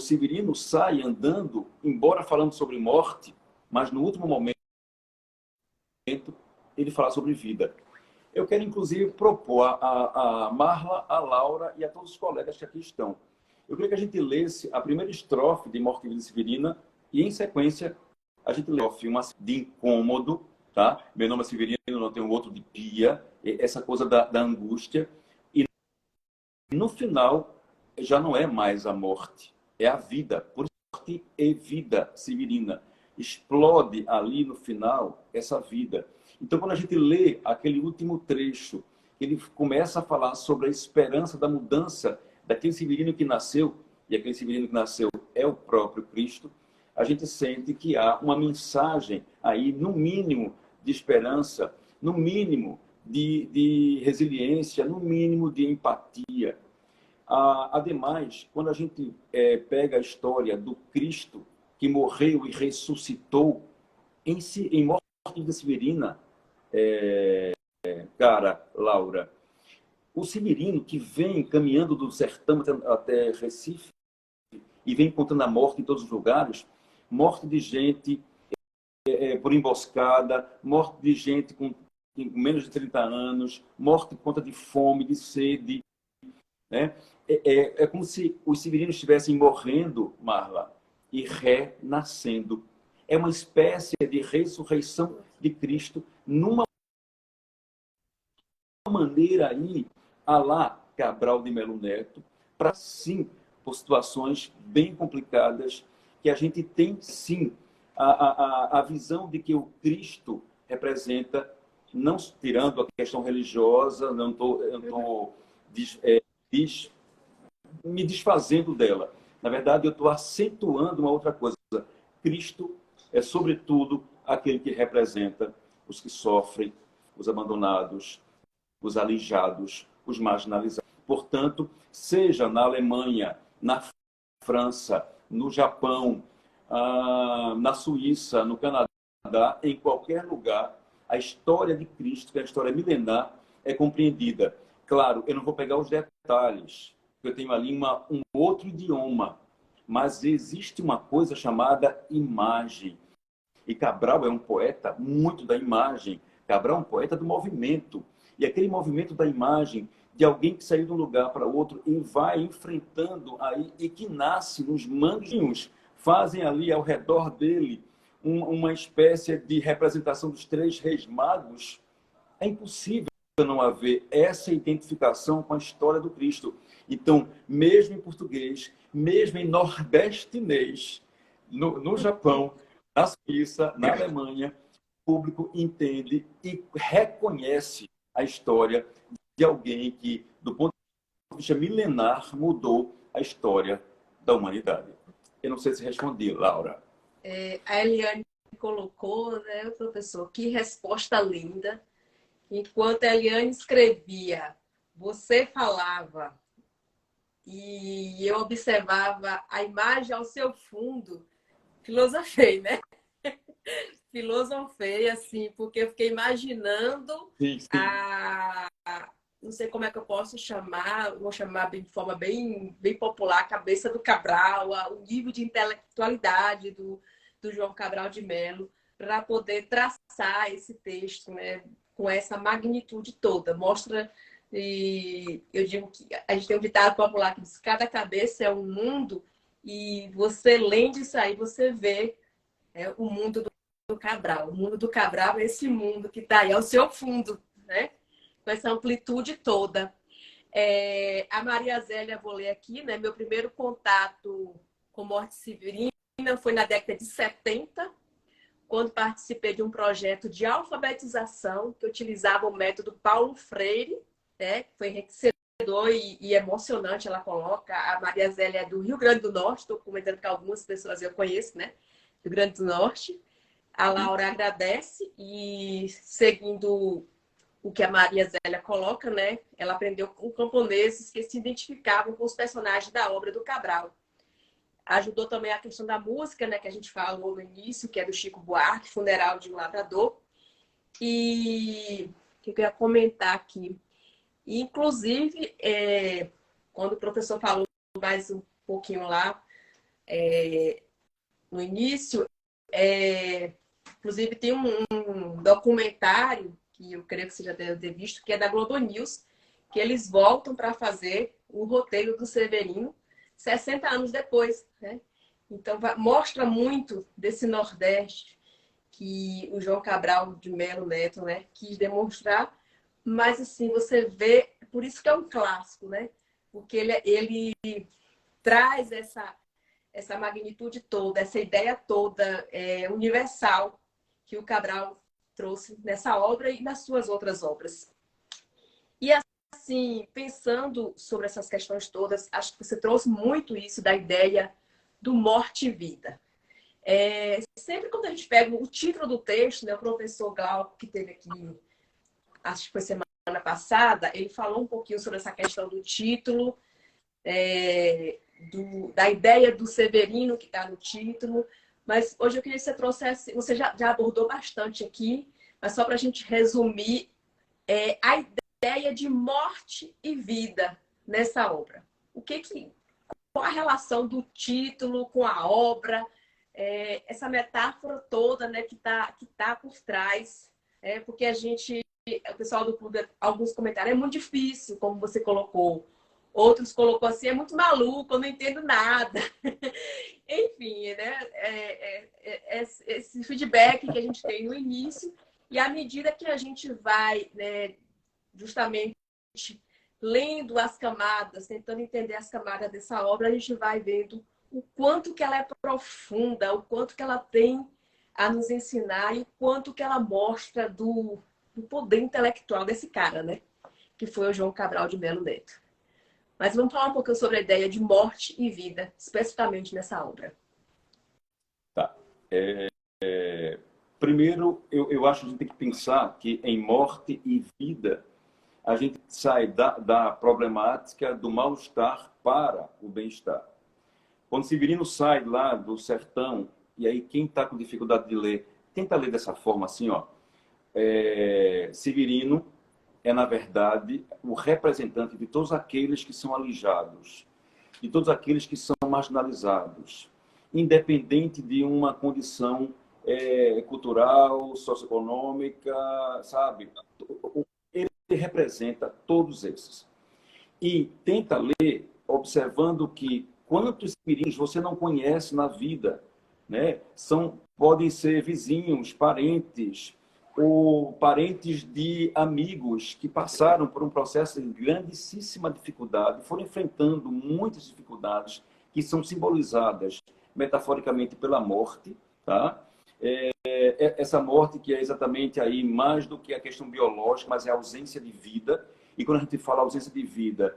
Severino sai andando, embora falando sobre morte, mas no último momento ele fala sobre vida. Eu quero, inclusive, propor a Marla, a Laura e a todos os colegas que aqui estão. Eu queria que a gente lesse a primeira estrofe de Morte e Vida Severina e, em sequência, a gente lê uma de incômodo, tá? Meu nome é Severino, não tenho outro de pia, essa coisa da angústia. E no final, já não é mais a morte, é a vida. Por isso, morte e vida severina. Explode ali no final essa vida. Então, quando a gente lê aquele último trecho, ele começa a falar sobre a esperança da mudança daquele Severino que nasceu, e aquele Severino que nasceu é o próprio Cristo, a gente sente que há uma mensagem aí, no mínimo, de esperança, no mínimo de resiliência, no mínimo de empatia. Ademais, quando a gente pega a história do Cristo que morreu e ressuscitou em Morte e Vida Severina, cara, Laura, o severino que vem caminhando do sertão até Recife e vem encontrando a morte em todos os lugares, morte de gente por emboscada, morte de gente com menos de 30 anos, morte por conta de fome, de sede, né? É como se os severinos estivessem morrendo, Marla, e renascendo. É uma espécie de ressurreição de Cristo numa maneira aí, à lá Cabral de Melo Neto, para sim, por situações bem complicadas, que a gente tem sim a visão de que o Cristo representa, não tirando a questão religiosa, não estou me desfazendo dela. Na verdade, eu estou acentuando uma outra coisa. Cristo é, sobretudo, aquele que representa os que sofrem, os abandonados, os aleijados, os marginalizados. Portanto, seja na Alemanha, na França, no Japão, na Suíça, no Canadá, em qualquer lugar, a história de Cristo, que é a história milenar, é compreendida. Claro, eu não vou pegar os detalhes, porque eu tenho ali um outro idioma, mas existe uma coisa chamada imagem. E Cabral é um poeta muito da imagem. Cabral é um poeta do movimento. E aquele movimento da imagem de alguém que saiu de um lugar para outro e vai enfrentando aí, e que nasce nos manguinhos, fazem ali ao redor dele uma espécie de representação dos três reis magos. É impossível não haver essa identificação com a história do Cristo. Então, mesmo em português, mesmo em nordestinês, no Japão, na Suíça, na Alemanha, o público entende e reconhece a história de alguém que, do ponto de vista milenar, mudou a história da humanidade. Eu não sei se respondi, Laura. A Eliane colocou, né, professor, que resposta linda. Enquanto a Eliane escrevia, você falava e eu observava a imagem ao seu fundo, filosofei, né? Filosofei, assim, porque eu fiquei imaginando Sim, sim. Não sei como é que eu posso chamar, vou chamar de forma bem popular, a cabeça do Cabral, o nível de intelectualidade do João Cabral de Melo, para poder traçar esse texto, né, com essa magnitude toda. Mostra, e eu digo que a gente tem um ditado popular que diz: cada cabeça é um mundo, e você, lendo isso aí, você vê o mundo Cabral. O mundo do Cabral é esse mundo que está aí ao seu fundo, né? Com essa amplitude toda. A Maria Zélia, vou ler aqui, né? Meu primeiro contato com morte severina foi na década de 70, quando participei de um projeto de alfabetização que utilizava o método Paulo Freire, né? Foi enriquecedor e emocionante, ela coloca. A Maria Zélia é do Rio Grande do Norte, estou comentando que algumas pessoas eu conheço, né? Rio Grande do Norte. A Laura agradece e, seguindo o que a Maria Zélia coloca, né? Ela aprendeu com camponeses que se identificavam com os personagens da obra do Cabral. Ajudou também a questão da música, né? Que a gente falou no início, que é do Chico Buarque, Funeral de um Lavrador. E o que eu ia comentar aqui? Inclusive, quando o professor falou mais um pouquinho lá, no início, inclusive tem um documentário que eu creio que você já deve ter visto, que é da Globo News, que eles voltam para fazer o roteiro do Severino 60 anos depois, né? Então, mostra muito desse Nordeste que o João Cabral de Melo Neto, né, quis demonstrar, mas assim, você vê, por isso que é um clássico, né? Porque ele traz essa magnitude toda, essa ideia toda universal que o Cabral trouxe nessa obra e nas suas outras obras. E assim, pensando sobre essas questões todas, acho que você trouxe muito isso da ideia do morte e vida. Sempre quando a gente pega o título do texto, né, o professor Glauco, que teve aqui, acho que foi semana passada, ele falou um pouquinho sobre essa questão do título, da ideia do Severino que está no título, mas hoje eu queria que você trouxesse, você já abordou bastante aqui, mas só para a gente resumir, a ideia de morte e vida nessa obra. Qual a relação do título com a obra, essa metáfora toda, né, que tá por trás, porque o pessoal do clube, alguns comentários, é muito difícil, como você colocou. Outros colocou assim, é muito maluco, eu não entendo nada. Enfim, né? Esse feedback que a gente tem no início, e à medida que a gente vai, né, justamente lendo as camadas, tentando entender as camadas dessa obra, a gente vai vendo o quanto que ela é profunda, o quanto que ela tem a nos ensinar e o quanto que ela mostra do poder intelectual desse cara, né? Que foi o João Cabral de Melo Neto. Mas vamos falar um pouquinho sobre a ideia de morte e vida, especificamente nessa obra. Tá. Primeiro, eu acho que a gente tem que pensar que em morte e vida, a gente sai da problemática do mal-estar para o bem-estar. Quando Severino sai lá do sertão, e aí quem está com dificuldade de ler, tenta ler dessa forma assim, ó. Severino é, na verdade, o representante de todos aqueles que são alijados, de todos aqueles que são marginalizados, independente de uma condição cultural, socioeconômica, sabe? Ele representa todos esses. E tenta ler observando que quantos espíritos você não conhece na vida, né? Podem ser vizinhos, parentes, ou parentes de amigos que passaram por um processo de grandíssima dificuldade, foram enfrentando muitas dificuldades que são simbolizadas metaforicamente pela morte, tá? Essa morte que é exatamente aí mais do que a questão biológica, mas é a ausência de vida. E quando a gente fala ausência de vida,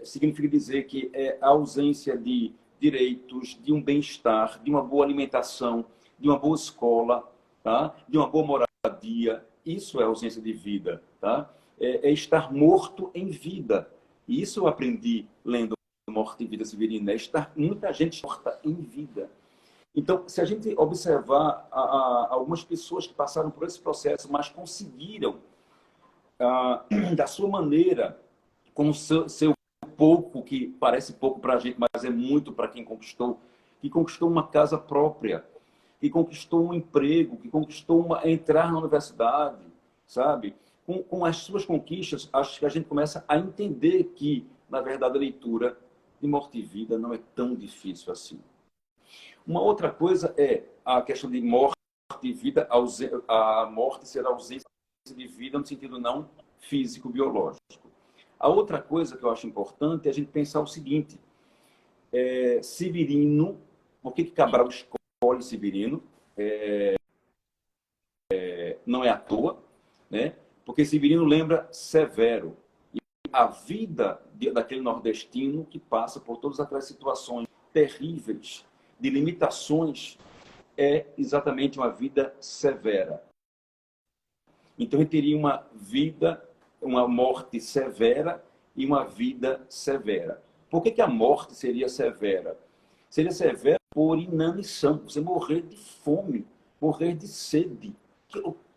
significa dizer que é a ausência de direitos, de um bem-estar, de uma boa alimentação, de uma boa escola, tá? De uma boa moradia. Isso é ausência de vida, tá? É estar morto em vida. E isso eu aprendi lendo Morte e Vida Severina, estar muita gente morta em vida. Então, se a gente observar algumas pessoas que passaram por esse processo, mas conseguiram, da sua maneira, com o seu pouco, que parece pouco para a gente, mas é muito para quem conquistou, que conquistou uma casa própria, que conquistou um emprego, que conquistou entrar na universidade, sabe? Com as suas conquistas, acho que a gente começa a entender que, na verdade, a leitura de Morte e Vida não é tão difícil assim. Uma outra coisa é a questão de morte morte e vida, a morte será ausência de vida no sentido não físico, biológico. A outra coisa que eu acho importante é a gente pensar o seguinte, Severino, por que Cabral escolhe Severino? Não é à toa, né? Porque Severino lembra Severo. E a vida daquele nordestino que passa por todas aquelas situações terríveis, de limitações, é exatamente uma vida severa. Então ele teria uma morte severa e uma vida severa. Por que a morte seria severa? Seria severa por inanição, você morrer de fome, morrer de sede.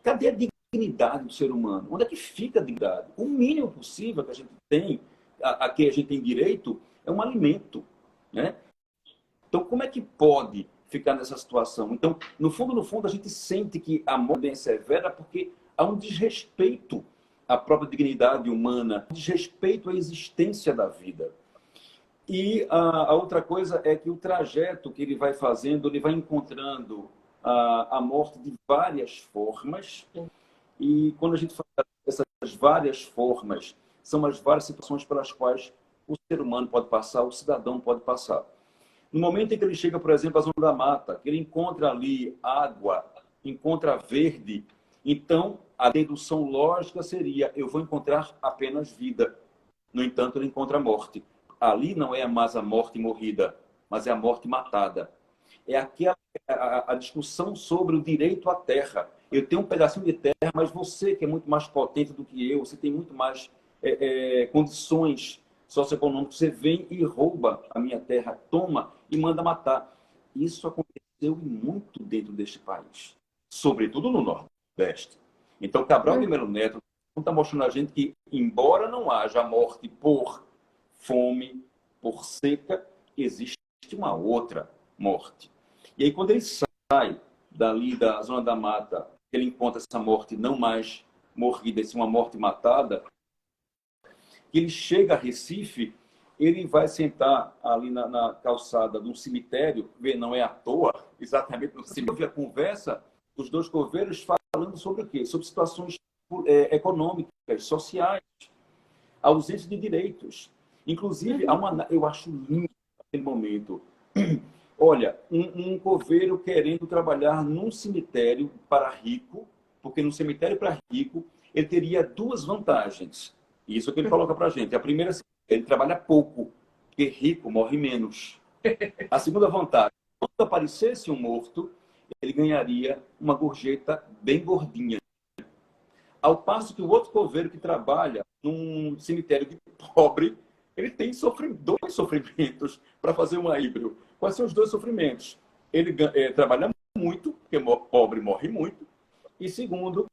Cadê a dignidade do ser humano? Onde é que fica a dignidade? O mínimo possível que a gente tem, a que a gente tem direito, é um alimento, né? Então, como é que pode ficar nessa situação? Então, no fundo, a gente sente que a morte é severa porque há um desrespeito à própria dignidade humana, um desrespeito à existência da vida. E a outra coisa é que o trajeto que ele vai fazendo, ele vai encontrando a morte de várias formas. E quando a gente fala dessas várias formas, são as várias situações pelas quais o ser humano pode passar, o cidadão pode passar. No momento em que ele chega, por exemplo, à Zona da Mata, que ele encontra ali água, encontra verde, então a dedução lógica seria: eu vou encontrar apenas vida. No entanto, ele encontra a morte. Ali não é mais a morte morrida, mas é a morte matada. É aquela a discussão sobre o direito à terra. Eu tenho um pedacinho de terra, mas você, que é muito mais potente do que eu, você tem muito mais condições socioeconômicas, você vem e rouba a minha terra, toma e manda matar. Isso aconteceu muito dentro deste país, sobretudo no Nordeste. Então, Cabral de Melo Neto está mostrando a gente que, embora não haja morte por fome, por seca, existe uma outra morte. E aí, quando ele sai dali da Zona da Mata, ele encontra essa morte não mais morrida, sim uma morte matada, ele chega a Recife, ele vai sentar ali na calçada de um cemitério, não é à toa, exatamente no cemitério, a conversa dos dois coveiros falando sobre o quê? Sobre situações econômicas, sociais, ausência de direitos. Inclusive, eu acho lindo aquele momento. Olha, um coveiro querendo trabalhar num cemitério para rico, porque no cemitério para rico ele teria duas vantagens. Isso que ele coloca para a gente. A primeira, ele trabalha pouco, porque rico morre menos. A segunda vantagem, quando aparecesse um morto, ele ganharia uma gorjeta bem gordinha. Ao passo que o outro coveiro que trabalha num cemitério de pobre, ele tem dois sofrimentos para fazer um híbrido. Quais são os dois sofrimentos? Ele trabalha muito, porque pobre morre muito. E segundo,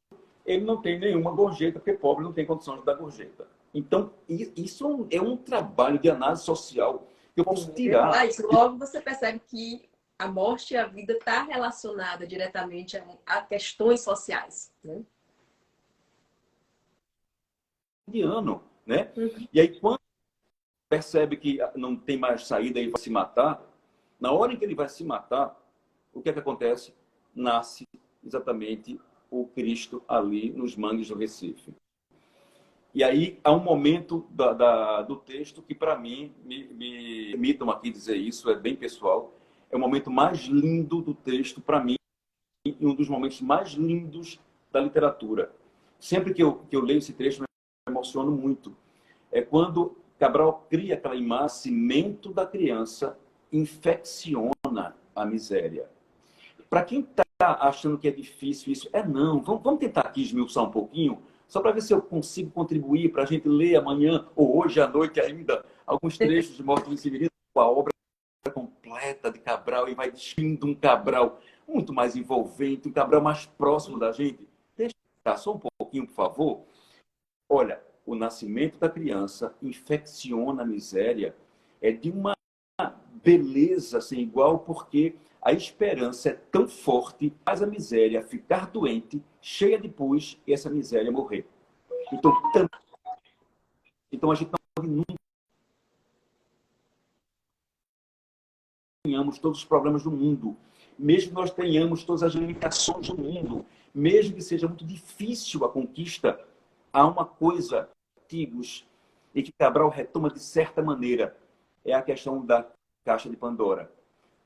ele não tem nenhuma gorjeta, porque pobre não tem condições de dar gorjeta. Então, isso é um trabalho de análise social que eu posso tirar. Logo você percebe que a morte e a vida está relacionada diretamente a questões sociais, né? De ano, né? E aí, quando percebe que não tem mais saída e vai se matar, na hora em que ele vai se matar, o que é que acontece? Nasce exatamente o Cristo ali nos mangues do Recife. E aí há um momento do texto que, para mim, me permitam aqui dizer isso, é bem pessoal, é o momento mais lindo do texto, para mim, e um dos momentos mais lindos da literatura. Sempre que eu leio esse trecho, me emociono muito. É quando Cabral cria aquela imagem, o nascimento da criança infecciona a miséria. Para quem está achando que é difícil isso, não. Vamos tentar aqui esmiuçar um pouquinho, só para ver se eu consigo contribuir para a gente ler amanhã ou hoje à noite ainda alguns trechos de Morte de Severino, com a obra completa de Cabral, e vai descrindo um Cabral muito mais envolvente, um Cabral mais próximo da gente. Deixa eu ficar só um pouquinho, por favor. Olha, o nascimento da criança infecciona a miséria, é de uma beleza sem igual, porque a esperança é tão forte, faz a miséria ficar doente, cheia de pus, e essa miséria morrer. Então a gente não ganhamos todos os problemas do mundo, mesmo que nós tenhamos todas as limitações do mundo, mesmo que seja muito difícil a conquista, há uma coisa, antigos, e que Cabral retoma de certa maneira, é a questão da caixa de Pandora.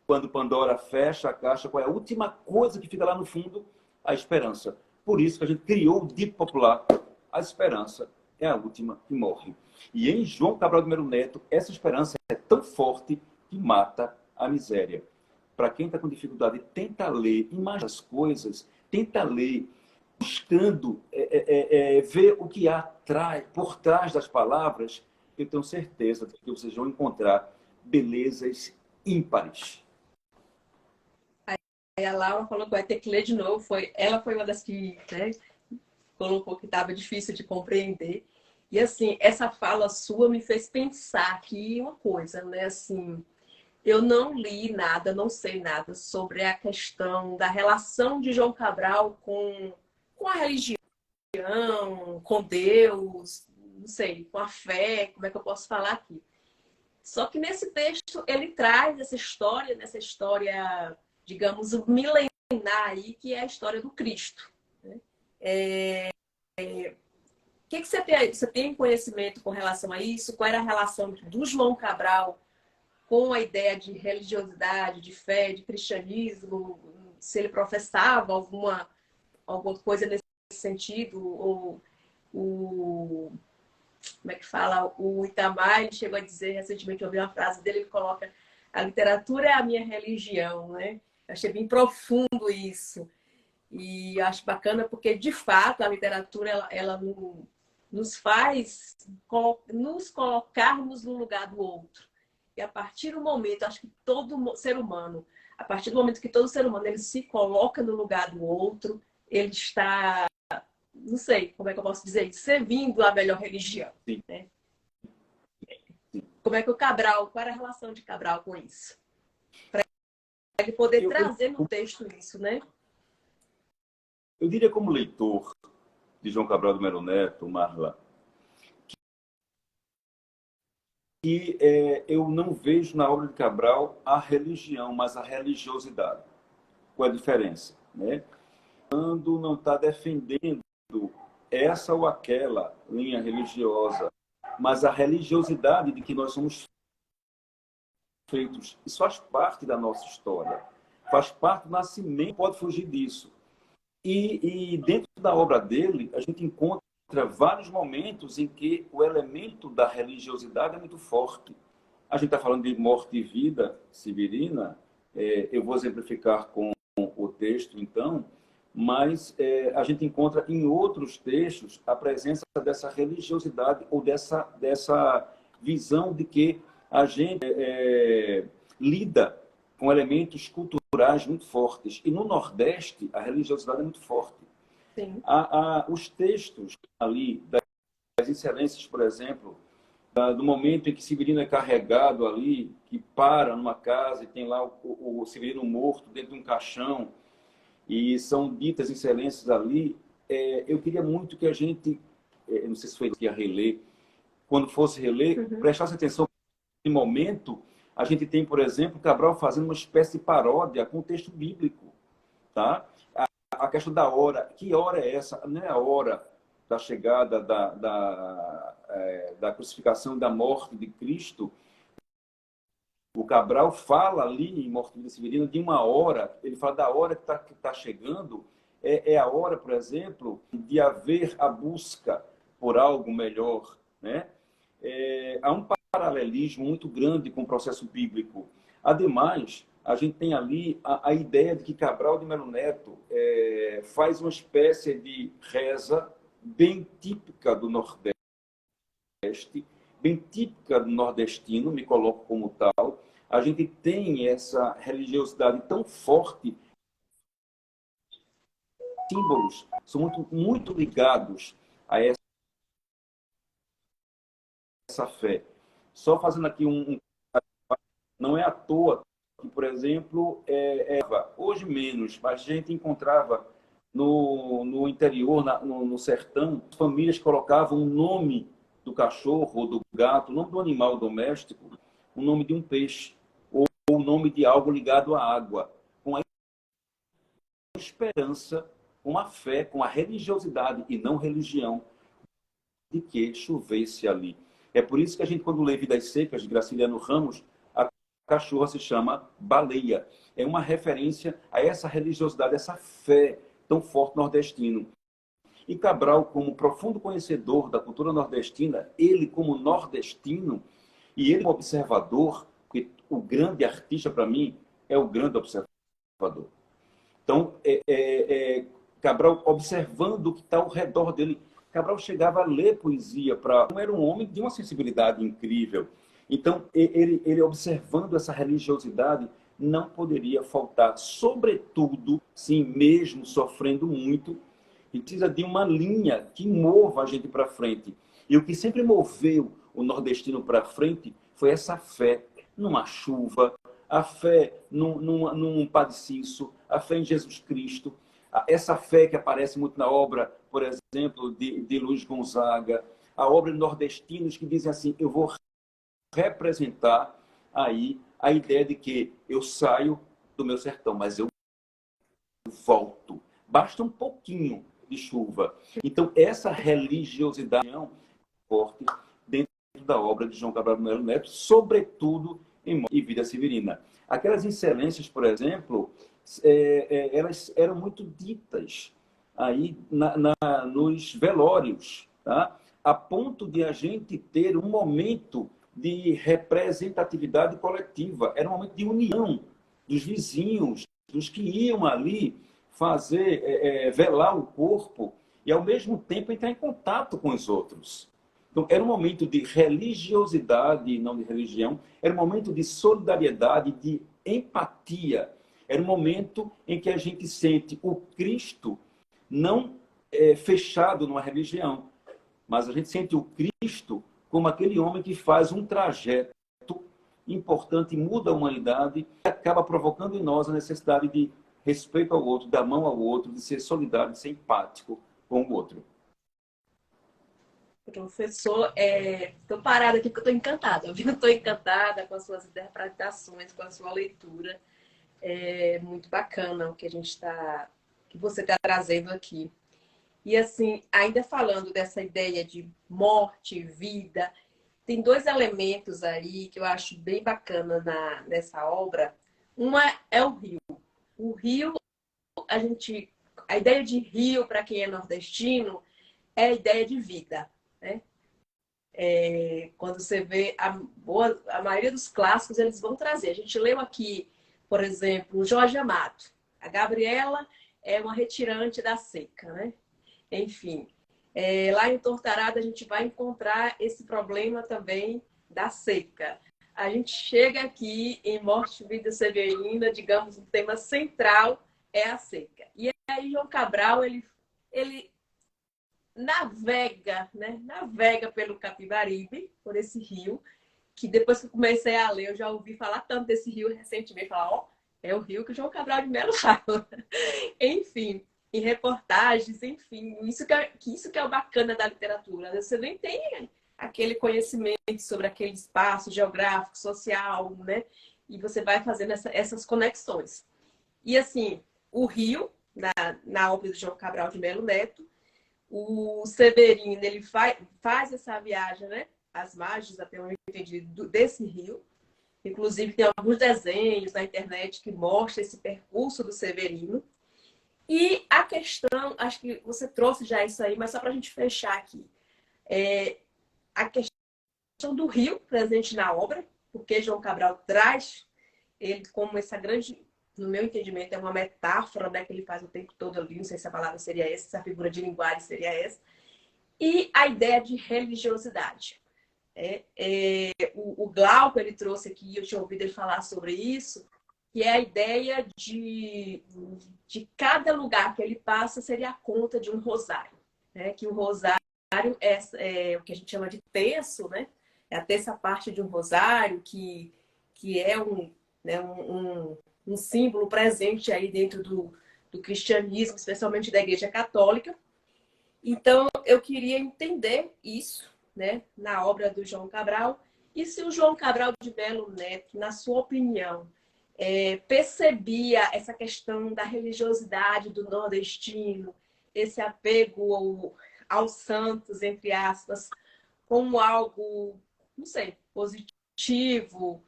Quando Pandora fecha a caixa, qual é a última coisa que fica lá no fundo? A esperança. Por isso que a gente criou o dito popular, a esperança é a última que morre. E em João Cabral de Melo Neto, essa esperança é tão forte que mata a miséria. Para quem está com dificuldade, tenta ler, imagina as coisas, tenta ler, buscando ver o que há por trás das palavras, eu tenho certeza de que vocês vão encontrar belezas ímpares. Aí a Laura falou que vai ter que ler de novo. Ela foi uma das que, né, colocou que estava difícil de compreender. E assim, essa fala sua me fez pensar aqui uma coisa, né? Assim, eu não li nada, não sei nada sobre a questão da relação de João Cabral com a religião, com Deus, não sei, com a fé, como é que eu posso falar aqui? Só que nesse texto ele traz essa história, nessa história, digamos, milenar aí, que é a história do Cristo, né? O que você tem? Você tem conhecimento com relação a isso? Qual era a relação do João Cabral com a ideia de religiosidade, de fé, de cristianismo? Se ele professava alguma coisa nesse sentido? Ou como é que fala? O Itamar, ele chegou a dizer, recentemente eu ouvi uma frase dele que coloca: a literatura é a minha religião, né? Eu achei bem profundo isso. E eu acho bacana porque, de fato, a literatura ela nos faz nos colocarmos no lugar do outro. E a partir do momento, acho que todo ser humano, a partir do momento que todo ser humano ele se coloca no lugar do outro, ele está, não sei como é que eu posso dizer isso, servindo a melhor religião. Né? Como é que o Cabral, qual era a relação de Cabral com isso? Para ele poder trazer no texto isso, né? Eu diria, como leitor de João Cabral de Melo Neto, Marla, que eu não vejo na obra de Cabral a religião, mas a religiosidade. Qual é a diferença? Né? Quando não está defendendo essa ou aquela linha religiosa, mas a religiosidade de que nós somos feitos. Isso faz parte da nossa história, faz parte do nascimento, não pode fugir disso. E dentro da obra dele, a gente encontra vários momentos em que o elemento da religiosidade é muito forte. A gente está falando de morte e vida severina, eu vou exemplificar com o texto, então, mas a gente encontra em outros textos a presença dessa religiosidade ou dessa visão de que a gente lida com elementos culturais muito fortes. E no Nordeste, a religiosidade é muito forte. Sim. Os textos ali, das excelências, por exemplo, do momento em que Severino é carregado ali, que para numa casa e tem lá o Severino morto dentro de um caixão, e são ditas excelências ali, eu queria muito que a gente, não sei se foi que ia reler, quando fosse reler, prestasse atenção no momento. A gente tem, por exemplo, Cabral fazendo uma espécie de paródia com o texto bíblico. Tá? A questão da hora. Que hora é essa? Não é a hora da chegada da crucificação e da morte de Cristo. O Cabral fala ali, em Morte e Vida Severina, de uma hora. Ele fala da hora que está chegando. É a hora, por exemplo, de haver a busca por algo melhor. Né? Há um paralelismo muito grande com o processo bíblico. Ademais, a gente tem ali a ideia de que Cabral de Melo Neto faz uma espécie de reza bem típica do Nordeste, bem típica do nordestino, me coloco como tal. A gente tem essa religiosidade tão forte, símbolos são muito, muito ligados a essa fé. Só fazendo aqui não é à toa que, por exemplo, hoje menos, mas a gente encontrava no interior, no sertão, famílias colocavam o nome do cachorro ou do gato, o nome do animal doméstico, o nome de um peixe, ou o nome de algo ligado à água, com a esperança, com a fé, com a religiosidade e não religião, de que chovesse ali. É por isso que a gente, quando lê Vidas Secas, de Graciliano Ramos, a cachorra se chama baleia. É uma referência a essa religiosidade, essa fé tão forte nordestino. E Cabral, como profundo conhecedor da cultura nordestina, ele como nordestino, e ele como observador, porque o grande artista, para mim, é o grande observador. Então, Cabral, observando o que está ao redor dele, Cabral chegava a ler poesia, era um homem de uma sensibilidade incrível. Então, ele observando essa religiosidade, não poderia faltar, sobretudo, sim, mesmo sofrendo muito, e precisa de uma linha que mova a gente para frente. E o que sempre moveu o nordestino para frente foi essa fé numa chuva, a fé num Padre Cício, a fé em Jesus Cristo, essa fé que aparece muito na obra, por exemplo, de Luiz Gonzaga, a obra de nordestinos que dizem assim, eu vou representar aí a ideia de que eu saio do meu sertão, mas eu volto. Basta um pouquinho de chuva. Então, essa religiosidade é forte dentro da obra de João Cabral de Melo Neto, sobretudo em Vida Severina. Aquelas excelências, por exemplo, elas eram muito ditas aí nos velórios, tá? A ponto de a gente ter um momento de representatividade coletiva. Era um momento de união dos vizinhos, dos que iam ali velar o corpo e, ao mesmo tempo, entrar em contato com os outros. Então, era um momento de religiosidade, não de religião, era um momento de solidariedade, de empatia. Era um momento em que a gente sente o Cristo não fechado numa religião, mas a gente sente o Cristo como aquele homem que faz um trajeto importante, muda a humanidade e acaba provocando em nós a necessidade de respeito ao outro, dar mão ao outro, de ser solidário, de ser empático com o outro. Professor, estou parada aqui porque eu estou encantada. Estou encantada com as suas interpretações, com a sua leitura. É muito bacana o que que você está trazendo aqui. E assim, ainda falando dessa ideia de morte, vida, tem dois elementos aí que eu acho bem bacana nessa obra. Uma é o rio. O rio, a ideia de rio, para quem é nordestino, é a ideia de vida, né? Quando você vê a maioria dos clássicos, eles vão trazer. A gente leu aqui, por exemplo, o Jorge Amado. A Gabriela é uma retirante da seca, né? Enfim, lá em Tortarada a gente vai encontrar esse problema também da seca. A gente chega aqui em Morte, Vida Severina, digamos, o tema central é a seca. E aí João Cabral, ele navega, né? Navega pelo Capibaribe, por esse rio, que depois que eu comecei a ler, eu já ouvi falar tanto desse rio recentemente, falar, é o rio que o João Cabral de Melo fala. Enfim, em reportagens, enfim, isso que é o bacana da literatura. Você nem tem aquele conhecimento sobre aquele espaço geográfico, social, né? E você vai fazendo essas conexões. E assim, o rio, na obra de João Cabral de Melo Neto, o Severino, ele faz essa viagem, né? Às margens, até onde eu entendi, desse rio. Inclusive, tem alguns desenhos na internet que mostram esse percurso do Severino. E a questão, acho que você trouxe já isso aí, mas só para a gente fechar aqui. A questão do rio presente na obra, porque João Cabral traz ele como essa grande, no meu entendimento, é uma metáfora, né, que ele faz o tempo todo ali, não sei se a palavra seria essa, se a figura de linguagem seria essa. E a ideia de religiosidade. O Glauco, ele trouxe aqui, eu tinha ouvido ele falar sobre isso, que é a ideia de cada lugar que ele passa seria a conta de um rosário, né? Que o rosário é o que a gente chama de terço, né? É a terça parte de um rosário, que é um símbolo presente aí dentro do cristianismo, especialmente da Igreja Católica. Então, eu queria entender isso, né, na obra do João Cabral. E se o João Cabral de Melo Neto, na sua opinião, percebia essa questão da religiosidade do nordestino, esse apego aos santos, entre aspas, como algo, não sei, positivo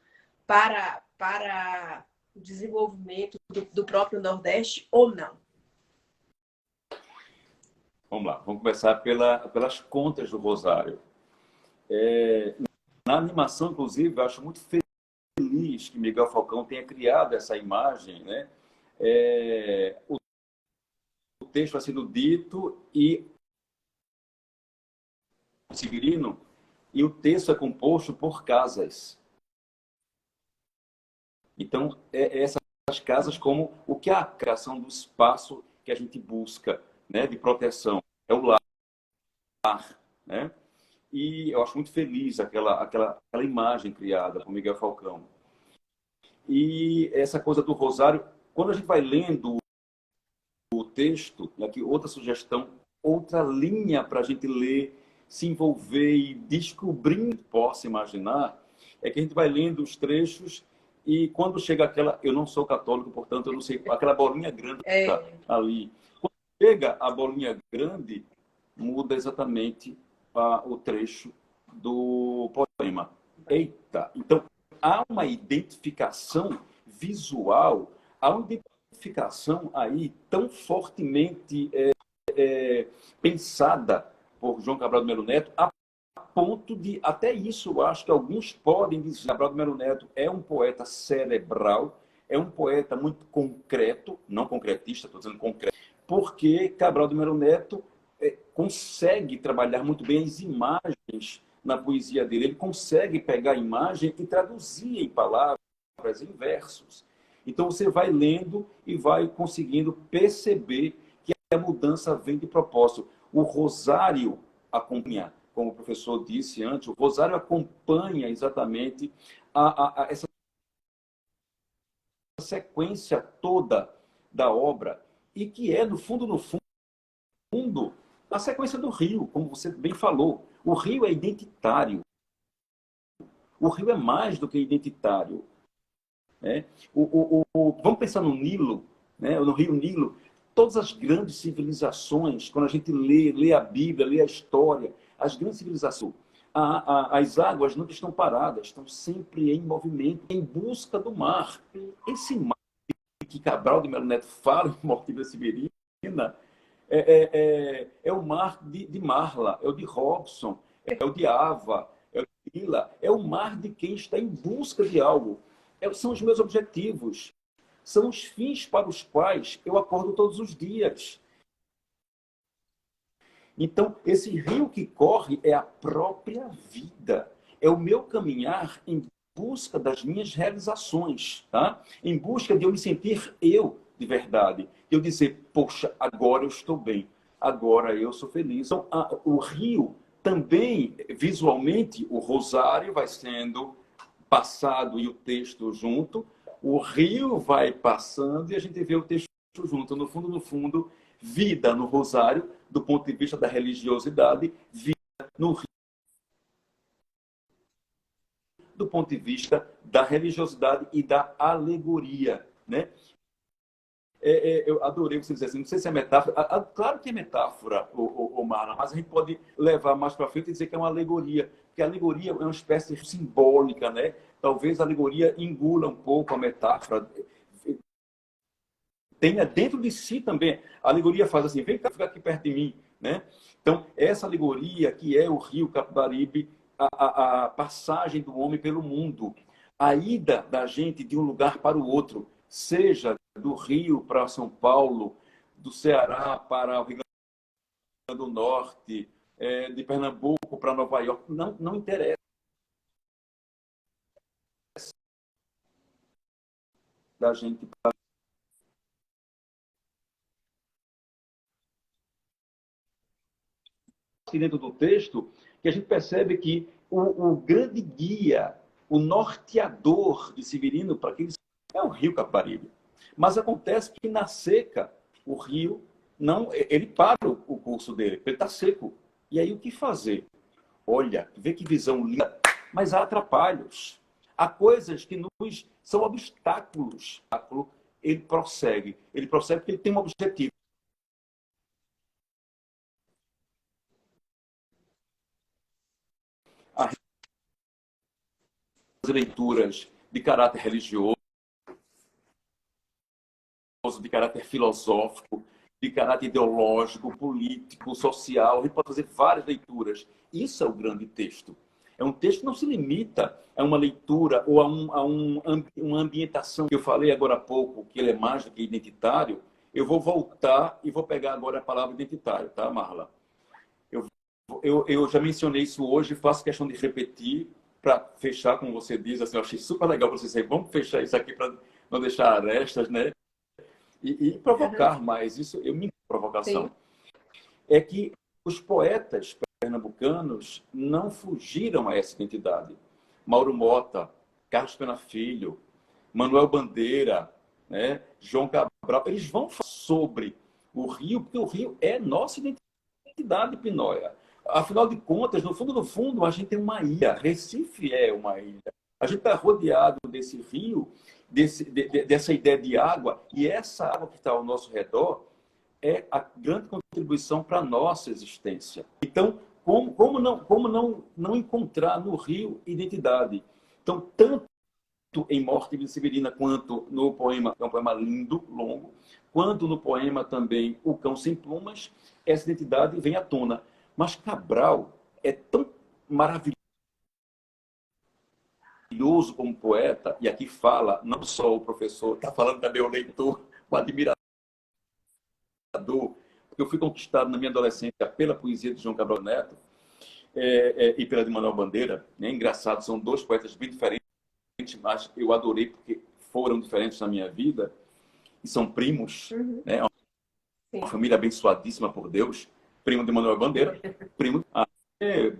para o desenvolvimento do próprio Nordeste ou não? Vamos lá, vamos começar pelas contas do Rosário. Na animação, inclusive, eu acho muito feliz que Miguel Falcão tenha criado essa imagem, né? O texto vai sendo dito e Severino, e o texto é composto por casas. Então, essas casas como o que é a criação do espaço que a gente busca, né, de proteção. É o lar, né? E eu acho muito feliz aquela imagem criada por Miguel Falcão. E essa coisa do Rosário, quando a gente vai lendo o texto, aqui outra sugestão, outra linha para a gente ler, se envolver e descobrir, possa imaginar, é que a gente vai lendo os trechos e quando chega aquela, eu não sou católico, portanto eu não sei, aquela bolinha grande que está ali. Quando chega a bolinha grande, muda exatamente o trecho do poema. Eita! Então, há uma identificação visual, há uma identificação aí tão fortemente pensada por João Cabral de Melo Neto, a ponto de, até isso, eu acho que alguns podem dizer que Cabral de Melo Neto é um poeta cerebral, é um poeta muito concreto, não concretista, estou dizendo concreto, porque Cabral de Melo Neto consegue trabalhar muito bem as imagens na poesia dele. Ele consegue pegar a imagem e traduzir em palavras, em versos. Então você vai lendo e vai conseguindo perceber que a mudança vem de propósito. O Rosário acompanha, como o professor disse antes, o Rosário acompanha exatamente essa sequência toda da obra e que é, no fundo, a sequência do Rio, como você bem falou. O Rio é identitário. O Rio é mais do que identitário. Né? Vamos pensar no Nilo, né? No Rio Nilo. Todas as grandes civilizações, quando a gente lê a Bíblia, lê a história, as grandes civilizações, as águas não estão paradas, estão sempre em movimento, em busca do mar. Esse mar que Cabral de Melo Neto fala em Morte Severina, é o mar de Marla, é o de Robson, é o de Ava, é o de Lila, é o mar de quem está em busca de algo. São os meus objetivos, são os fins para os quais eu acordo todos os dias. Então, esse rio que corre é a própria vida, é o meu caminhar em busca das minhas realizações, tá? Em busca de eu me sentir eu de verdade. Eu dizer, poxa, agora eu estou bem, agora eu sou feliz. Então, o rio também, visualmente, o rosário vai sendo passado e o texto junto, o rio vai passando e a gente vê o texto junto. No fundo, vida no rosário, do ponto de vista da religiosidade, vida no rio, do ponto de vista da religiosidade e da alegoria, né? Eu adorei você dizer assim, não sei se é metáfora. Claro que é metáfora, Marlon, mas a gente pode levar mais para frente e dizer que é uma alegoria, porque a alegoria é uma espécie simbólica, né? Talvez a alegoria engula um pouco a metáfora. Tenha dentro de si também. A alegoria faz assim, vem cá, fica aqui perto de mim, né? Então, essa alegoria que é o rio Capibaribe, a passagem do homem pelo mundo, a ida da gente de um lugar para o outro, seja do Rio para São Paulo, do Ceará para o Rio Grande do Norte, de Pernambuco para Nova York, não interessa. Da gente dentro do texto, que a gente percebe que o grande guia, o norteador de Severino para aqueles é o rio Capibaribe. Mas acontece que na seca, o rio ele para o curso dele, ele está seco. E aí o que fazer? Olha, vê que visão linda, mas há atrapalhos. Há coisas que nos São obstáculos. Ele prossegue porque ele tem um objetivo. As leituras de caráter religioso, de caráter filosófico, de caráter ideológico, político, social. A gente pode fazer várias leituras. Isso é o grande texto. É um texto que não se limita a uma leitura ou a uma ambientação. Eu falei agora há pouco que ele é mais do que identitário. Eu vou voltar e vou pegar agora a palavra identitário, tá, Marla? Eu já mencionei isso hoje, faço questão de repetir para fechar, como você diz. Assim, eu achei super legal para vocês dizer, vamos fechar isso aqui para não deixar arestas, né? E provocar mais. Isso eu me provocação. Sim. É que os poetas pernambucanos não fugiram a essa identidade. Mauro Mota, Carlos Pena Filho, Manuel Bandeira, né, João Cabral, eles vão falar sobre o Rio, porque o Rio é nossa identidade, Pinóia. Afinal de contas, no fundo, a gente tem uma ilha. Recife é uma ilha. A gente está rodeado desse rio, dessa ideia de água, e essa água que está ao nosso redor é a grande contribuição para a nossa existência. Então, como não encontrar no Rio identidade? Então, tanto em Morte de Severina, quanto no poema, é um poema lindo, longo, quanto no poema também O Cão Sem Plumas, essa identidade vem à tona. Mas Cabral é tão maravilhoso como poeta, e aqui fala, não só o professor, está falando também o leitor, o admirador, porque eu fui conquistado na minha adolescência pela poesia de João Cabral Neto e pela de Manuel Bandeira. É engraçado, são dois poetas bem diferentes, mas eu adorei porque foram diferentes na minha vida, e são primos, né? Uma família abençoadíssima por Deus, primo de Manuel Bandeira, primo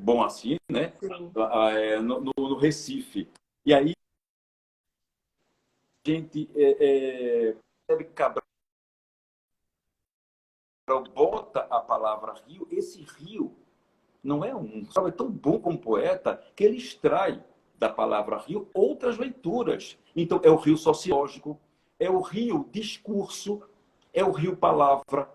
bom assim, né? No Recife. E aí, a gente percebe que Cabral bota a palavra rio. Esse rio não é é tão bom como poeta que ele extrai da palavra rio outras leituras. Então, é o rio sociológico, é o rio discurso, é o rio palavra,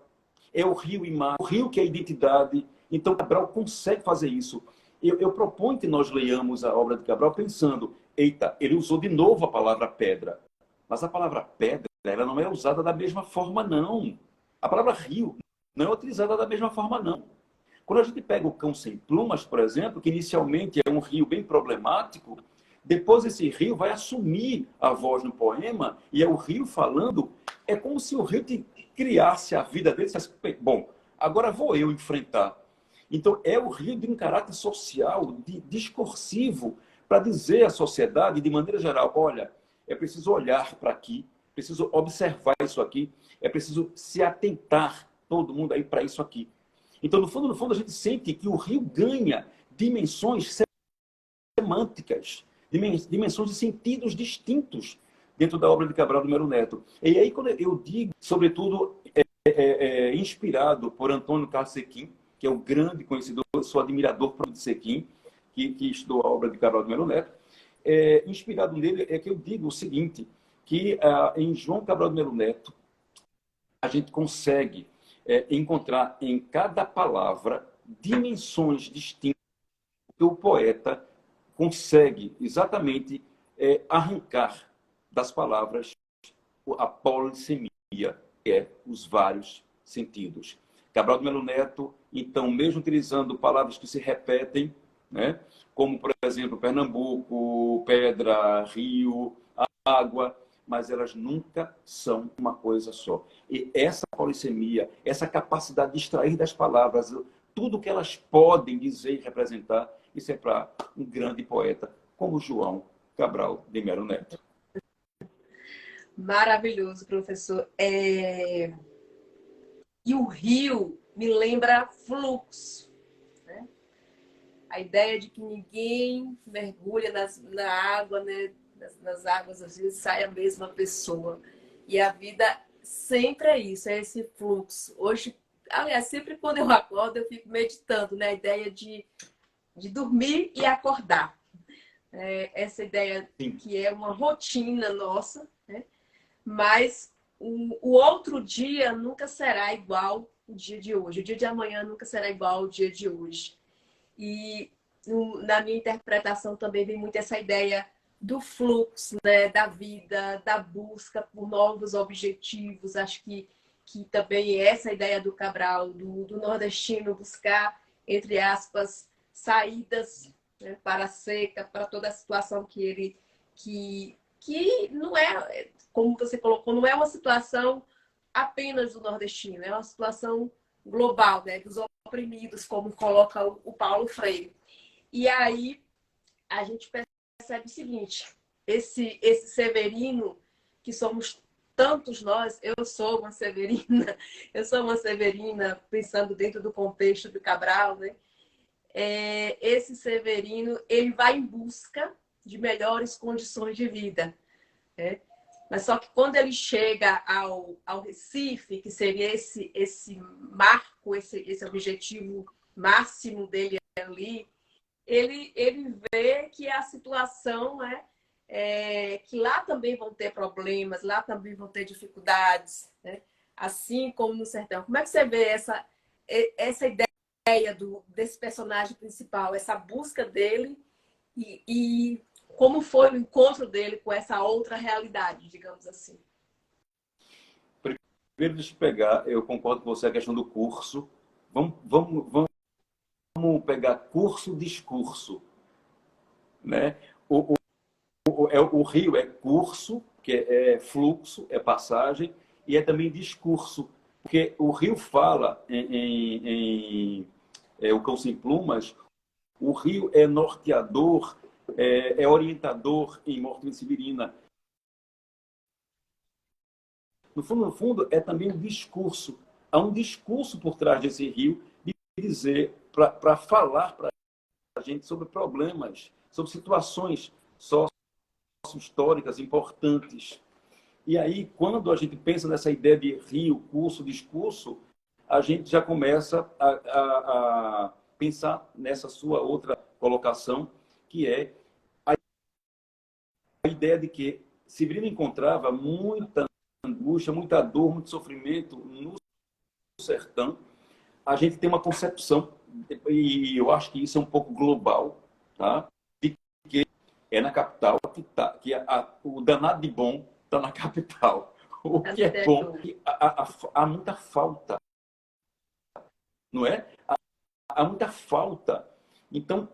é o rio imagem, o rio que é identidade. Então, Cabral consegue fazer isso. Eu proponho que nós leiamos a obra de Cabral pensando, eita, ele usou de novo a palavra pedra. Mas a palavra pedra, ela não é usada da mesma forma, não. A palavra rio não é utilizada da mesma forma, não. Quando a gente pega o Cão Sem Plumas, por exemplo, que inicialmente é um rio bem problemático, depois esse rio vai assumir a voz no poema, e é o rio falando, é como se o rio criasse a vida dele, bom, agora vou eu enfrentar. Então, é o rio de um caráter social, discursivo, para dizer à sociedade, de maneira geral, olha, é preciso olhar para aqui, preciso observar isso aqui, é preciso se atentar, todo mundo aí, para isso aqui. Então, no fundo, a gente sente que o rio ganha dimensões semânticas, dimensões de sentidos distintos dentro da obra de Cabral do Melo Neto. E aí, quando eu digo, sobretudo, inspirado por Antônio Carlos Sequim, que é um grande conhecedor, eu sou admirador de Sequim, que estudou a obra de Cabral do Melo Neto, inspirado nele é que eu digo o seguinte, que em João Cabral do Melo Neto, a gente consegue encontrar em cada palavra dimensões distintas que o poeta consegue exatamente arrancar das palavras a polissemia, que é os vários sentidos. Cabral do Melo Neto, então, mesmo utilizando palavras que se repetem, né, como, por exemplo, Pernambuco, pedra, rio, água, mas elas nunca são uma coisa só. E essa polissemia, essa capacidade de extrair das palavras tudo que elas podem dizer e representar, isso é para um grande poeta como João Cabral de Melo Neto. Maravilhoso, professor. E o rio me lembra fluxo, né? A ideia de que ninguém mergulha na água, né? Nas águas, às vezes sai a mesma pessoa. E a vida sempre é isso, é esse fluxo. Hoje, aliás, sempre quando eu acordo, eu fico meditando, né? A ideia de dormir e acordar. essa ideia Sim. que é uma rotina nossa, né? Mas o outro dia nunca será igual o dia de hoje. O dia de amanhã nunca será igual ao dia de hoje. E na minha interpretação também vem muito essa ideia do fluxo, né, da vida, da busca por novos objetivos. Acho que também é essa ideia do Cabral, do nordestino, buscar, entre aspas, saídas, né, para a seca, para toda a situação que ele... que não é, como você colocou, não é uma situação apenas do nordestino, é uma situação global, né, dos oprimidos, como coloca o Paulo Freire. E aí a gente percebe o seguinte, esse Severino, que somos tantos nós, eu sou uma Severina pensando dentro do contexto do Cabral, né? Esse Severino, ele vai em busca de melhores condições de vida, né? Mas só que quando ele chega ao Recife, que seria esse marco, esse objetivo máximo dele ali, ele vê que a situação que lá também vão ter problemas, lá também vão ter dificuldades, né? Assim como no sertão. Como é que você vê essa ideia desse personagem principal, essa busca dele e como foi o encontro dele com essa outra realidade, digamos assim? Primeiro, deixa eu pegar, eu concordo com você a questão do curso. Vamos pegar curso-discurso, né? O rio é curso, que é fluxo, é passagem, e é também discurso, porque o rio fala o Cão Sem Plumas, o rio é norteador, é orientador em Morte Severina. No fundo, é também um discurso. Há um discurso por trás desse rio de dizer, para falar para a gente sobre problemas, sobre situações históricas importantes. E aí, quando a gente pensa nessa ideia de rio, curso, discurso, a gente já começa a pensar nessa sua outra colocação, que é a ideia de que Severino encontrava muita angústia, muita dor, muito sofrimento no sertão. A gente tem uma concepção, e eu acho que isso é um pouco global, tá? De que é na capital que o danado de bom está na capital. O que é bom, há muita falta, não é? Há muita falta. Então,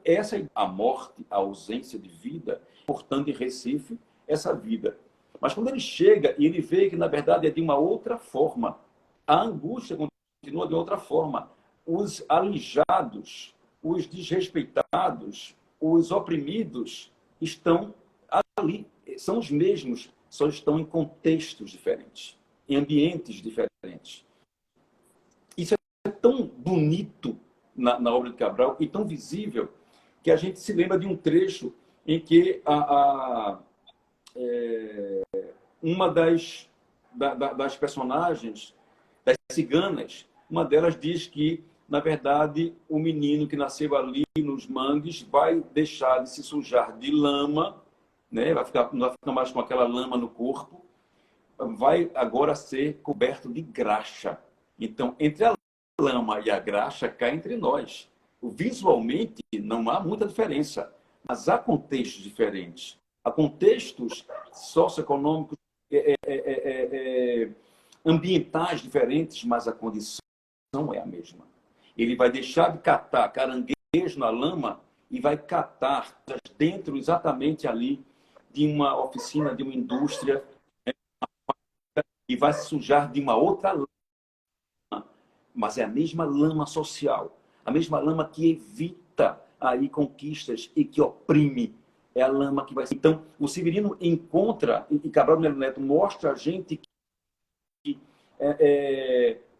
a morte, a ausência de vida, portanto, em Recife, essa vida. Mas quando ele chega e ele vê que, na verdade, é de uma outra forma, a angústia continua de outra forma. Os alijados, os desrespeitados, os oprimidos estão ali, são os mesmos, só estão em contextos diferentes, em ambientes diferentes. Isso é tão bonito na obra de Cabral e tão visível que a gente se lembra de um trecho em que uma das personagens, das ciganas, uma delas diz que, na verdade, o menino que nasceu ali nos mangues vai deixar de se sujar de lama, né? Não vai ficar mais com aquela lama no corpo, vai agora ser coberto de graxa. Então, entre a lama e a graxa, cá entre nós. Visualmente, não há muita diferença, mas há contextos diferentes. Há contextos socioeconômicos, ambientais diferentes, mas a condição é a mesma. Ele vai deixar de catar caranguejo na lama e vai catar dentro, exatamente ali, de uma oficina, de uma indústria, né? E vai se sujar de uma outra lama. Mas é a mesma lama social, a mesma lama que evita aí conquistas e que oprime. É a lama que vai ser. Então, o Severino encontra, e Cabral Melo Neto mostra a gente que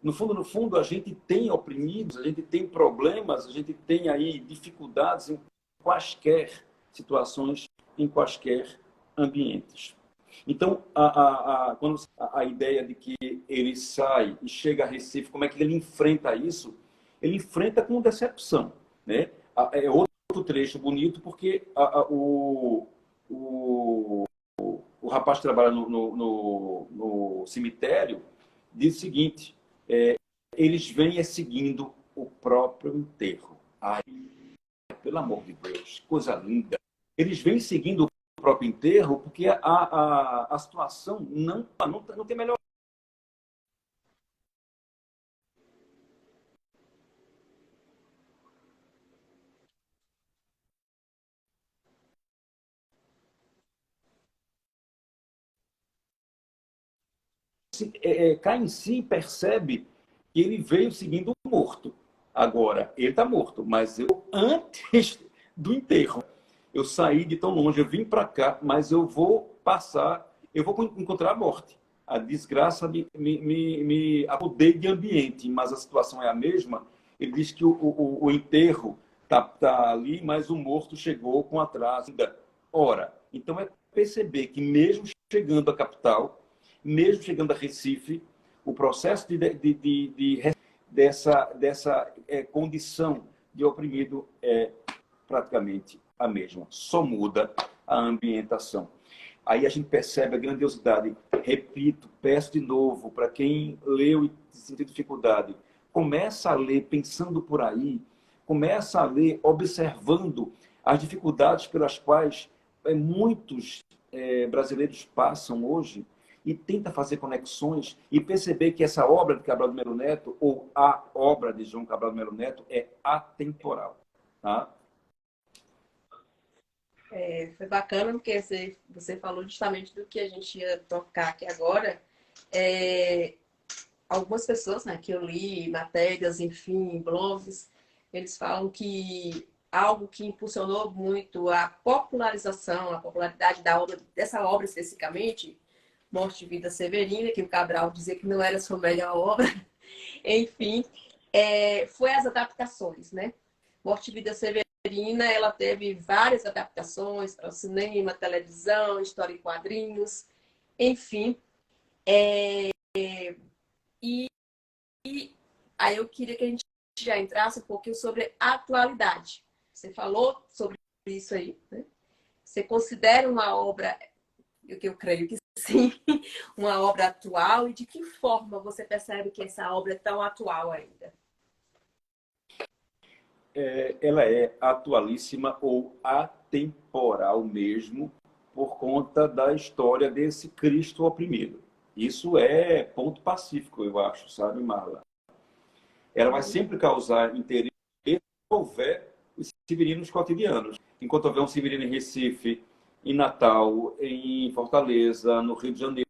no fundo, a gente tem oprimidos, a gente tem problemas, a gente tem aí dificuldades em quaisquer situações, em quaisquer ambientes. Então, a ideia de que ele sai e chega a Recife, como é que ele enfrenta isso? Ele enfrenta com decepção, né? outro trecho bonito, porque o rapaz que trabalha no cemitério diz o seguinte, eles vêm seguindo o próprio enterro. Ai, pelo amor de Deus, coisa linda. Eles vêm seguindo o próprio enterro porque a situação não tem melhor. Cai em si e percebe que ele veio seguindo o morto. Agora, ele está morto, mas eu, antes do enterro, eu saí de tão longe, eu vim para cá, mas eu vou encontrar a morte. A desgraça me acudei de ambiente, mas a situação é a mesma. Ele diz que o enterro tá ali, mas o morto chegou com atraso. Ora, então é perceber que mesmo chegando à capital, mesmo chegando a Recife, o processo dessa condição de oprimido é praticamente a mesma. Só muda a ambientação. Aí a gente percebe a grandiosidade. Repito, peço de novo, para quem leu e sentiu dificuldade, começa a ler pensando por aí, começa a ler observando as dificuldades pelas quais muitos brasileiros passam hoje, e tenta fazer conexões e perceber que essa obra de Cabral de Melo Neto, ou a obra de João Cabral de Melo Neto, é atemporal. Tá? Foi bacana, porque você falou justamente do que a gente ia tocar aqui agora. Algumas pessoas, né, que eu li, matérias, enfim, blogs, eles falam que algo que impulsionou muito a popularização, a popularidade dessa obra especificamente, Morte e Vida Severina, que o Cabral dizia que não era sua melhor obra, enfim, foi as adaptações, né? Morte e Vida Severina, ela teve várias adaptações para o cinema, televisão, história em quadrinhos, enfim. E aí eu queria que a gente já entrasse um pouquinho sobre a atualidade. Você falou sobre isso aí, né? Você considera uma obra, o que eu creio que sim, uma obra atual, e de que forma você percebe que essa obra é tão atual ainda? Ela é atualíssima ou atemporal mesmo, por conta da história desse Cristo oprimido. Isso é ponto pacífico, eu acho, sabe, Marla? Ela vai sempre causar interesse se houver os severinos cotidianos. Enquanto houver um severino em Recife, em Natal, em Fortaleza, no Rio de Janeiro,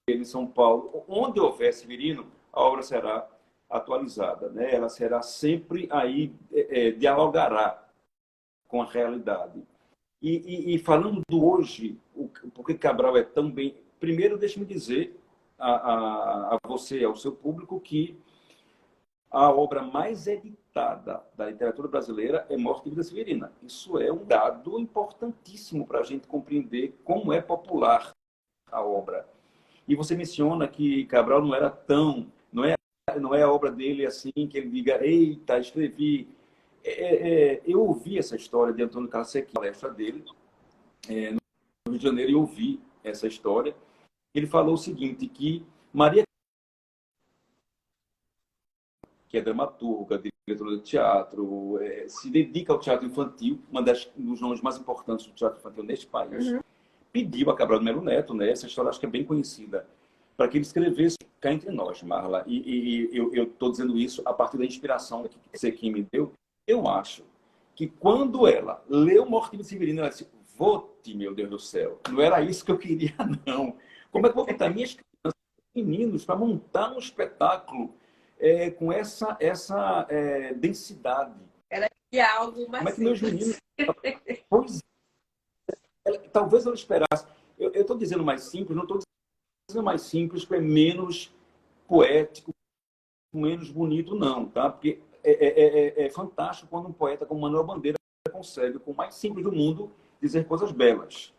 em São Paulo, onde houver severino, a obra será atualizada, né? Ela será sempre aí, dialogará com a realidade. E falando do hoje, por que Cabral é tão bem... Primeiro, deixe-me dizer a você, ao seu público, que a obra mais editada da literatura brasileira é Morte e Vida Severina. Isso é um dado importantíssimo para a gente compreender como é popular a obra. E você menciona que Cabral não era tão... Não é a obra dele assim, que ele diga, eita, escrevi. Eu ouvi essa história de Antônio Carlos Sequim, na palestra dele, no Rio de Janeiro, e ouvi essa história. Ele falou o seguinte, que Maria, que é dramaturga, diretora de teatro, se dedica ao teatro infantil, dos nomes mais importantes do teatro infantil neste país, pediu a Cabral de Melo Neto, né, essa história acho que é bem conhecida, para que ele escrevesse cá entre nós, Marla. E eu estou dizendo isso a partir da inspiração que Sequim me deu. Eu acho que quando ela leu Morte e Vida Severina, ela disse, vote, meu Deus do céu, não era isso que eu queria, não. Como é que eu vou botar minhas crianças, meninos, para montar um espetáculo com essa densidade? Ela queria algo mais como é que meus simples. Meninos... Pois talvez ela esperasse. Eu estou dizendo mais simples, não estou dizendo mais simples, porque é menos poético, menos bonito, não, tá? Porque é fantástico quando um poeta como Manuel Bandeira consegue, com o mais simples do mundo, dizer coisas belas.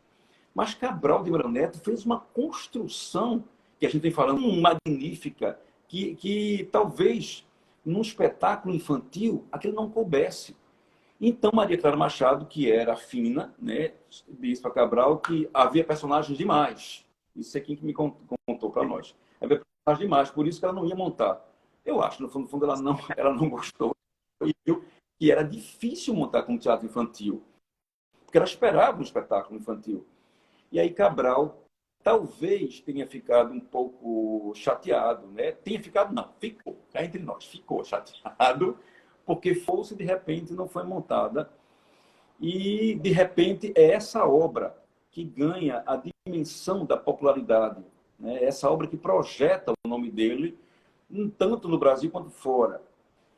Mas Cabral de Melo Neto fez uma construção, que a gente vem falando, magnífica, que talvez num espetáculo infantil aquilo não coubesse. Então, Maria Clara Machado, que era fina, né, disse para Cabral que havia personagens demais. Isso é quem que me contou para nós. Havia personagens demais, por isso que ela não ia montar. Eu acho, no fundo, ela não gostou. E viu que era difícil montar como teatro infantil, porque ela esperava um espetáculo infantil. E aí Cabral talvez tenha ficado um pouco chateado, né? Tenha ficado, não, ficou, cá entre nós, ficou chateado, porque Fosse, de repente, não foi montada. E, de repente, é essa obra que ganha a dimensão da popularidade. Né? Essa obra que projeta o nome dele, tanto no Brasil quanto fora.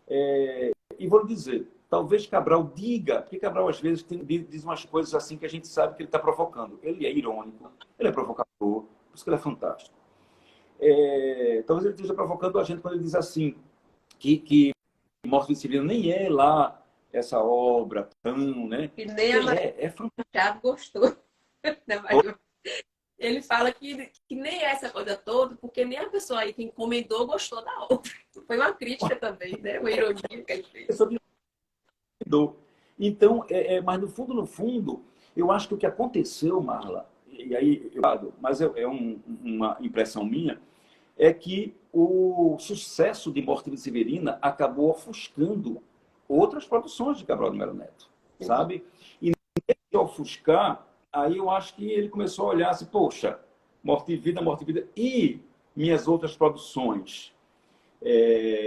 E vou lhe dizer, talvez Cabral diga, porque Cabral, às vezes, diz umas coisas assim que a gente sabe que ele está provocando. Ele é irônico, ele é provocador, por isso que ele é fantástico. Talvez ele esteja provocando a gente quando ele diz assim, que Morte Vicentina nem é lá essa obra tão, né? E nem a Machado gostou. Ele fala que nem é essa coisa toda, porque nem a pessoa aí que encomendou gostou da obra. Foi uma crítica também, né? Uma ironia que ele fez. Então, mas no fundo, eu acho que o que aconteceu, Marla, e aí, mas uma impressão minha, é que o sucesso de Morte de Severina acabou ofuscando outras produções de Cabral de Melo Neto, sabe? E nesse ofuscar, aí eu acho que ele começou a olhar assim, poxa, Morte e Vida, e minhas outras produções.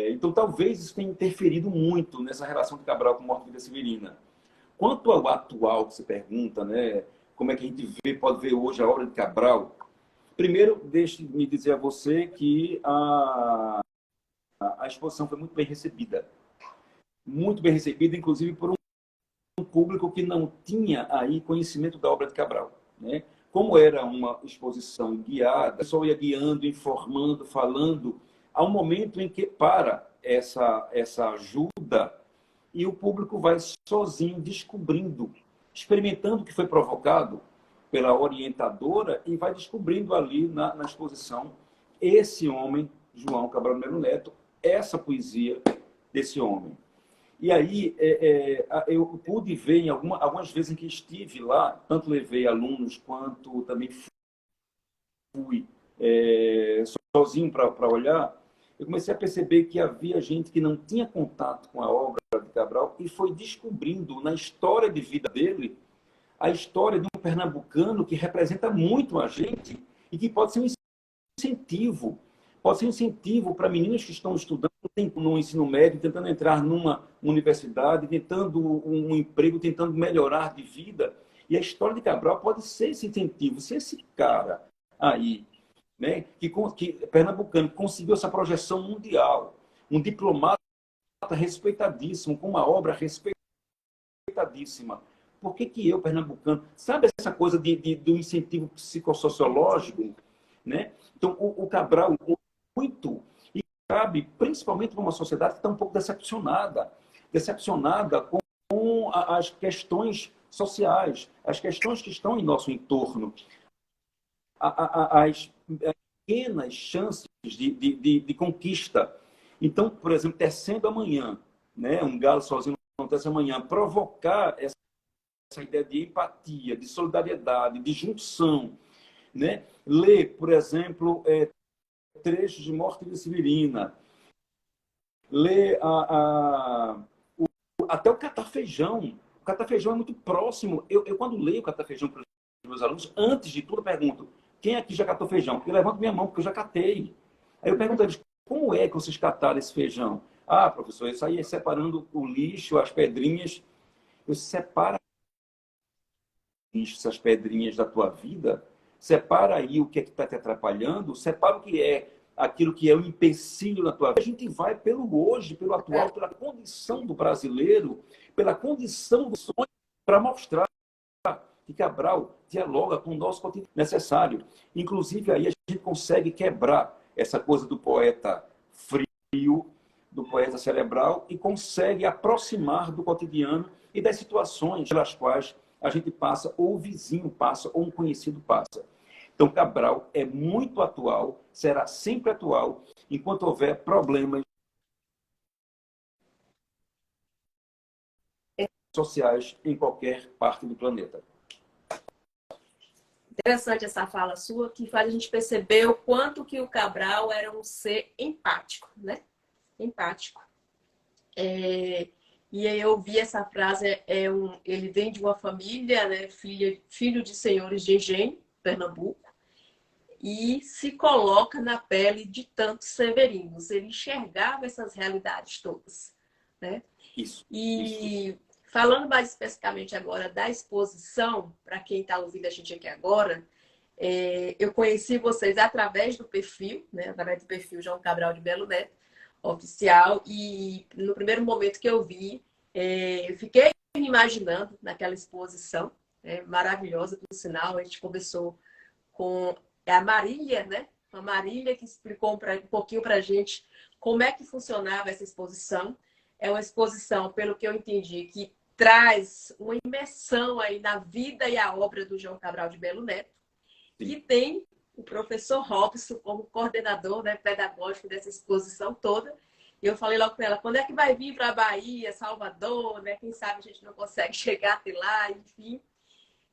Então, talvez isso tenha interferido muito nessa relação de Cabral com Morte e Vida Severina. Quanto ao atual, que você pergunta, né? Como é que a gente pode ver hoje a obra de Cabral? Primeiro, deixe-me dizer a você que a exposição foi muito bem recebida. Muito bem recebida, inclusive por um público que não tinha aí conhecimento da obra de Cabral. Né? Como era uma exposição guiada, o pessoal ia guiando, informando, falando, há um momento em que para essa ajuda e o público vai sozinho descobrindo, experimentando o que foi provocado pela orientadora e vai descobrindo ali na exposição esse homem, João Cabral de Melo Neto, essa poesia desse homem. E aí eu pude ver em algumas vezes em que estive lá, tanto levei alunos quanto também fui sozinho para olhar, eu comecei a perceber que havia gente que não tinha contato com a obra de Cabral e foi descobrindo na história de vida dele a história de um pernambucano que representa muito a gente e que pode ser um incentivo. Pode ser um incentivo para meninos que estão estudando no ensino médio, tentando entrar numa universidade, tentando um emprego, tentando melhorar de vida. E a história de Cabral pode ser esse incentivo. Se esse cara aí, né, que pernambucano, conseguiu essa projeção mundial, um diplomata respeitadíssimo, com uma obra respeitadíssima, por que eu, pernambucano, sabe essa coisa do incentivo psicossociológico? Né? Então, o Cabral, muito, e cabe principalmente para uma sociedade que está um pouco decepcionada com as questões sociais, as questões que estão em nosso entorno, as pequenas chances de conquista. Então, por exemplo, tecendo amanhã, né? Um galo sozinho não tece amanhã, provocar essa ideia de empatia, de solidariedade, de junção, né? Ler, por exemplo, trechos de Morte de Severina, ler até o Catar Feijão. O Catar Feijão é muito próximo. Eu quando leio o Catar Feijão para os meus alunos, antes de tudo, eu pergunto, quem aqui já catou feijão? Eu levanto minha mão, porque eu já catei. Aí eu pergunto a eles, como é que vocês cataram esse feijão? Ah, professor, eu saía separando o lixo, as pedrinhas. Eu separo essas pedrinhas da tua vida, separa aí o que é que está te atrapalhando, separa o que é aquilo que é um empecilho na tua vida. A gente vai pelo hoje, pelo atual, pela condição do brasileiro, pela condição do sonho, para mostrar que Cabral dialoga com o nosso cotidiano necessário. Inclusive, aí a gente consegue quebrar essa coisa do poeta frio, do poeta cerebral, e consegue aproximar do cotidiano e das situações pelas quais a gente passa, ou o vizinho passa, ou um conhecido passa. Então, Cabral é muito atual, será sempre atual, enquanto houver problemas sociais em qualquer parte do planeta. Interessante essa fala sua, que faz a gente perceber o quanto que o Cabral era um ser empático, né? Empático. E aí eu vi essa frase, ele vem de uma família, né? Filho de senhores de engenho, Pernambuco, e se coloca na pele de tantos severinos. Ele enxergava essas realidades todas, né? Isso. Falando mais especificamente agora da exposição, para quem está ouvindo a gente aqui agora, eu conheci vocês através do perfil, né? Através do perfil João Cabral de Melo Neto, oficial, e no primeiro momento que eu vi, eu fiquei me imaginando naquela exposição, maravilhosa, por sinal. A gente conversou com a Marília, né? A Marília que explicou um pouquinho para a gente como é que funcionava essa exposição. É uma exposição, pelo que eu entendi, que traz uma imersão aí na vida e a obra do João Cabral de Melo Neto, que tem o professor Robson como coordenador, né, pedagógico dessa exposição toda. E eu falei logo com ela, quando é que vai vir para a Bahia, Salvador, né? Quem sabe a gente não consegue chegar até lá, enfim.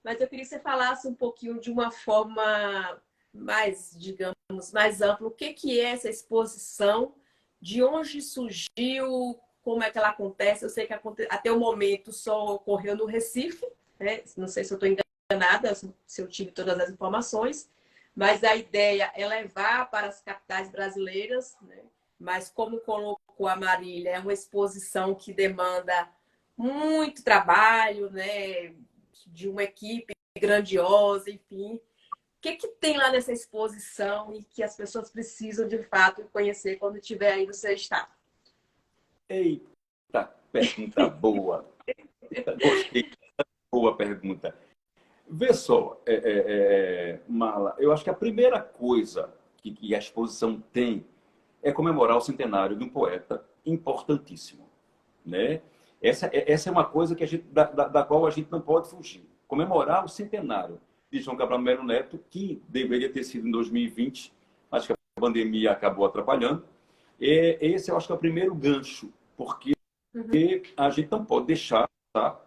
Mas eu queria que você falasse um pouquinho de uma forma mais, digamos, mais ampla. O que é essa exposição? De onde surgiu? Como é que ela acontece? Eu sei que até o momento só ocorreu no Recife, né? Não sei se eu estou enganada, se eu tive todas as informações, mas a ideia é levar para as capitais brasileiras, né? Mas como colocou a Marília, é uma exposição que demanda muito trabalho, né? De uma equipe grandiosa, enfim. O que tem lá nessa exposição e que as pessoas precisam, de fato, conhecer quando estiver aí no seu estado? Eita, pergunta boa. Gostei. Boa pergunta. Vê só, Marla, eu acho que a primeira coisa que a exposição tem é comemorar o centenário de um poeta importantíssimo, né? Essa é uma coisa que da qual a gente não pode fugir. Comemorar o centenário de João Cabral de Melo Neto, que deveria ter sido em 2020, acho que a pandemia acabou atrapalhando. Esse eu acho que é o primeiro gancho, porque a gente não pode deixar, tá,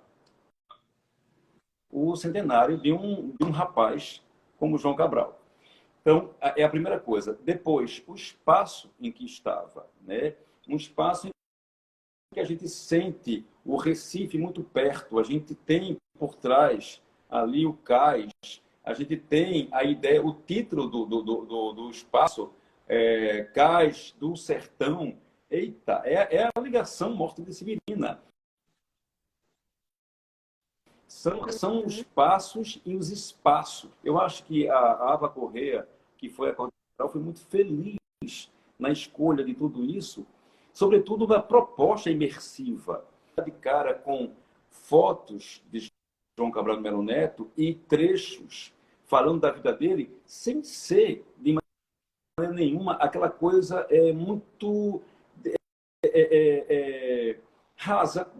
o centenário de um rapaz como João Cabral. Então, é a primeira coisa. Depois, o espaço em que estava, né? Um espaço em que a gente sente o Recife muito perto, a gente tem por trás ali o cais, a gente tem a ideia, o título do espaço, Cais do Sertão. Eita, é a ligação Morte de Severina. São os passos e os espaços. Eu acho que a Ava Correia, que foi a coordenadora, foi muito feliz na escolha de tudo isso, sobretudo da proposta imersiva, de cara com fotos de João Cabral de Melo Neto e trechos falando da vida dele, sem ser, de maneira nenhuma, aquela coisa muito rasa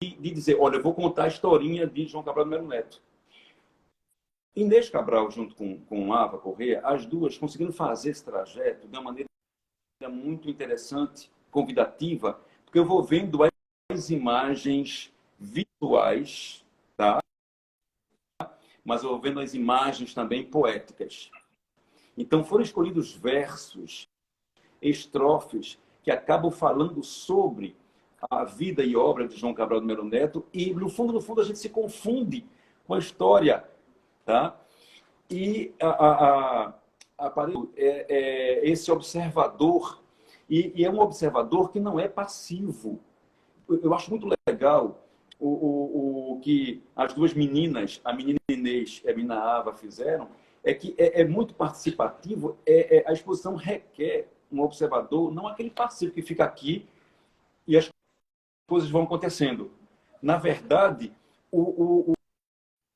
de dizer, olha, eu vou contar a historinha de João Cabral de Melo Neto. Inês Cabral, junto com Ava Correia, as duas conseguiram fazer esse trajeto de uma maneira muito interessante, convidativa, porque eu vou vendo as imagens visuais, tá? Mas eu vou vendo as imagens também poéticas. Então foram escolhidos versos, estrofes, que acabam falando sobre a vida e obra de João Cabral de Melo Neto, e no fundo a gente se confunde com a história, tá? E esse observador, e é um observador que não é passivo. Eu acho muito legal o que as duas meninas, a menina Inês e a menina Ava, fizeram, é que é muito participativo. A exposição requer um observador, não aquele passivo que fica aqui e as coisas vão acontecendo. Na verdade, o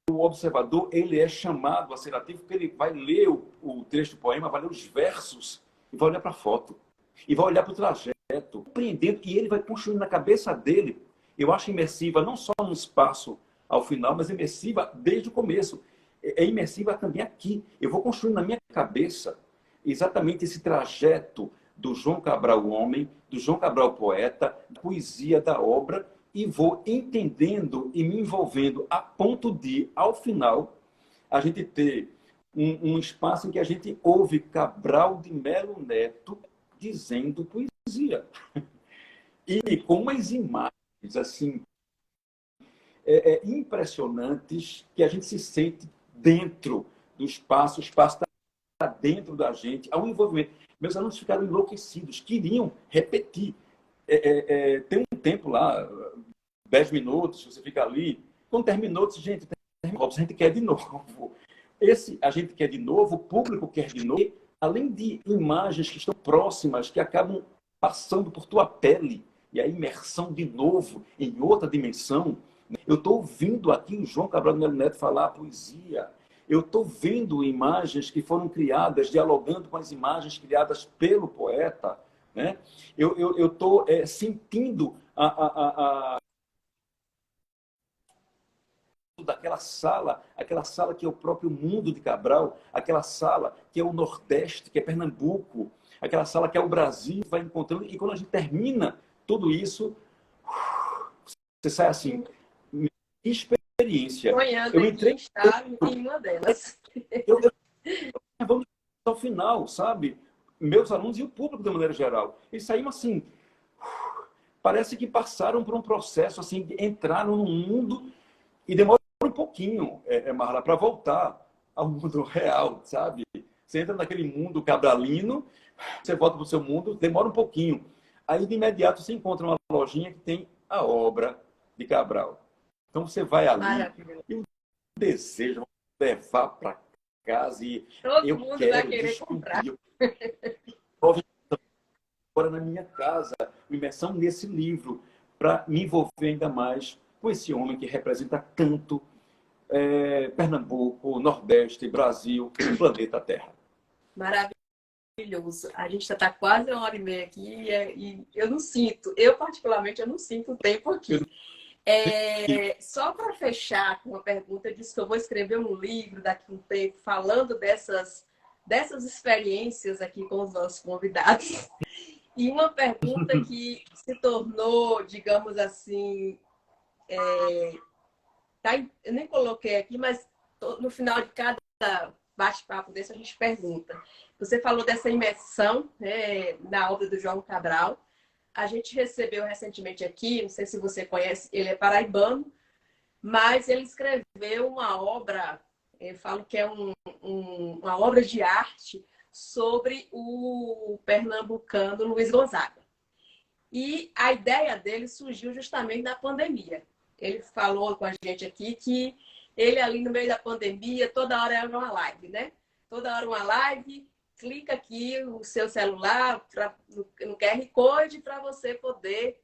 observador, ele é chamado a ser ativo, porque ele vai ler o trecho do poema, vai ler os versos, e vai olhar para a foto, e vai olhar para o trajeto, compreendendo que ele vai construir na cabeça dele. Eu acho imersiva não só no espaço ao final, mas imersiva desde o começo. É imersiva também aqui. Eu vou construir na minha cabeça exatamente esse trajeto do João Cabral homem, do João Cabral poeta, da poesia, da obra, e vou entendendo e me envolvendo a ponto de, ao final, a gente ter um espaço em que a gente ouve Cabral de Melo Neto dizendo poesia. E com umas imagens assim impressionantes que a gente se sente dentro do espaço, o espaço está dentro da gente, há um envolvimento. Meus alunos ficaram enlouquecidos, queriam repetir. Tem um tempo lá, 10 minutos, você fica ali. Quando terminou, disse, gente, a gente quer de novo. A gente quer de novo, o público quer de novo. E, além de imagens que estão próximas, que acabam passando por tua pele, e a imersão de novo em outra dimensão. Eu estou ouvindo aqui o João Cabral de Melo Neto falar a poesia. Eu estou vendo imagens que foram criadas, dialogando com as imagens criadas pelo poeta. Né? Eu estou sentindo daquela sala que é o próprio mundo de Cabral, aquela sala que é o Nordeste, que é Pernambuco, aquela sala que é o Brasil, vai encontrando, e quando a gente termina tudo isso, você sai assim, experiência. Sonhando Eu entrei estar em uma delas. Vamos ao final, sabe? Meus alunos e o público de maneira geral. Eles saíram assim, parece que passaram por um processo, assim, entraram no mundo e demora um pouquinho, Marla, para voltar ao mundo real, sabe? Você entra naquele mundo cabralino, você volta para o seu mundo, demora um pouquinho. Aí, de imediato, você encontra uma lojinha que tem a obra de Cabral. Então, você vai ali e o desejo de levar para casa e todo mundo vai querer comprar. Agora na minha casa, imersão nesse livro, para me envolver ainda mais com esse homem que representa tanto Pernambuco, Nordeste, Brasil, o planeta Terra. Maravilhoso. A gente já está quase 1h30 aqui e eu não sinto, eu particularmente, eu não sinto o tempo aqui. Só para fechar com uma pergunta, eu disse que eu vou escrever um livro daqui a um tempo falando dessas experiências aqui com os nossos convidados. E uma pergunta que se tornou, digamos assim, eu nem coloquei aqui, mas no final de cada bate-papo desse a gente pergunta. Você falou dessa imersão, né, na obra do João Cabral. A gente recebeu recentemente aqui, não sei se você conhece, ele é paraibano, mas ele escreveu uma obra, eu falo que é uma obra de arte sobre o pernambucano Luiz Gonzaga. E a ideia dele surgiu justamente na pandemia. Ele falou com a gente aqui que ele ali no meio da pandemia, toda hora era uma live, né? Toda hora uma live, clica aqui o seu celular no QR Code para você poder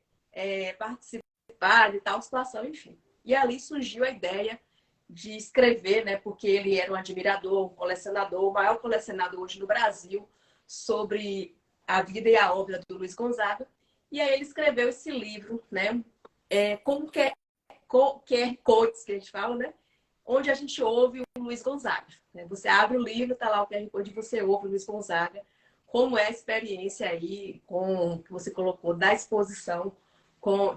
participar de tal situação, enfim. E ali surgiu a ideia de escrever, né? Porque ele era um admirador, um colecionador, o maior colecionador hoje no Brasil, sobre a vida e a obra do Luiz Gonzaga. E aí ele escreveu esse livro, né? Como que QR Codes, que a gente fala, né? Onde a gente ouve o Luiz Gonzaga. Você abre o livro, está lá o QR Code, você ouve o Luiz Gonzaga. Como é a experiência aí que você colocou da exposição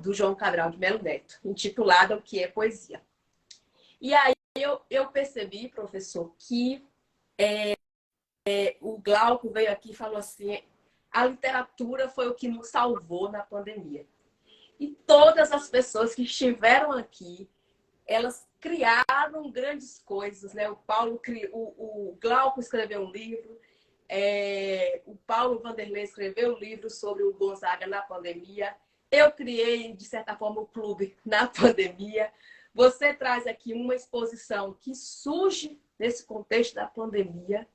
do João Cabral de Melo Neto, intitulada O que é Poesia. E aí eu percebi, professor, que o Glauco veio aqui e falou assim, a literatura foi o que nos salvou na pandemia. E todas as pessoas que estiveram aqui, elas criaram grandes coisas, né? O Glauco escreveu um livro, o Paulo Vanderlei escreveu um livro sobre o Gonzaga na pandemia. Eu criei, de certa forma, o clube na pandemia. Você traz aqui uma exposição que surge nesse contexto da pandemia.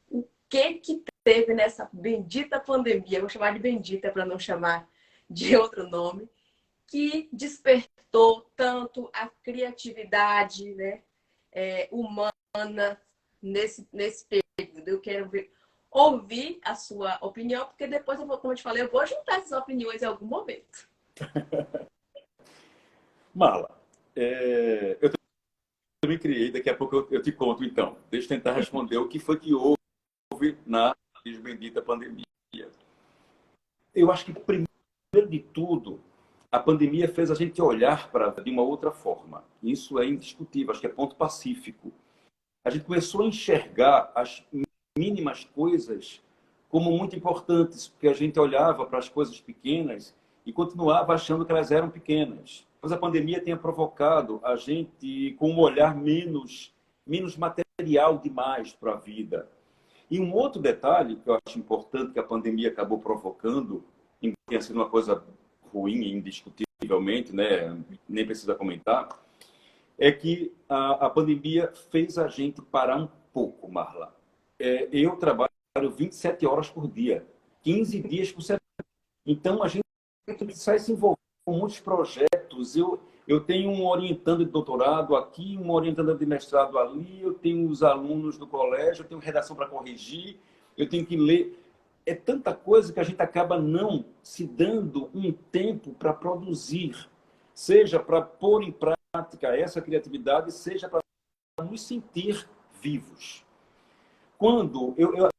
O que teve nessa bendita pandemia? Eu vou chamar de bendita para não chamar de outro nome, que despertou tanto a criatividade, né, humana nesse período. Eu quero ouvir a sua opinião, porque depois, como eu te falei, eu vou juntar essas opiniões em algum momento. Marla, eu também criei, daqui a pouco eu te conto, então. Deixa eu tentar responder o que foi que houve na bendita pandemia. Eu acho que, primeiro de tudo, a pandemia fez a gente olhar para de uma outra forma. Isso é indiscutível, acho que é ponto pacífico. A gente começou a enxergar as mínimas coisas como muito importantes, porque a gente olhava para as coisas pequenas e continuava achando que elas eram pequenas. Mas a pandemia tenha provocado a gente com um olhar menos material demais para a vida. E um outro detalhe que eu acho importante que a pandemia acabou provocando, embora tenha sido uma coisa ruim, indiscutivelmente, né? Nem precisa comentar, é que a pandemia fez a gente parar um pouco, Marla. Eu trabalho 27 horas por dia, 15 dias por semana. Então, a gente sai se envolvendo com muitos projetos. Eu tenho um orientando de doutorado aqui, um orientando de mestrado ali, eu tenho os alunos do colégio, eu tenho redação para corrigir, eu tenho que ler. É tanta coisa que a gente acaba não se dando um tempo para produzir, seja para pôr em prática essa criatividade, seja para nos sentir vivos. Quando eu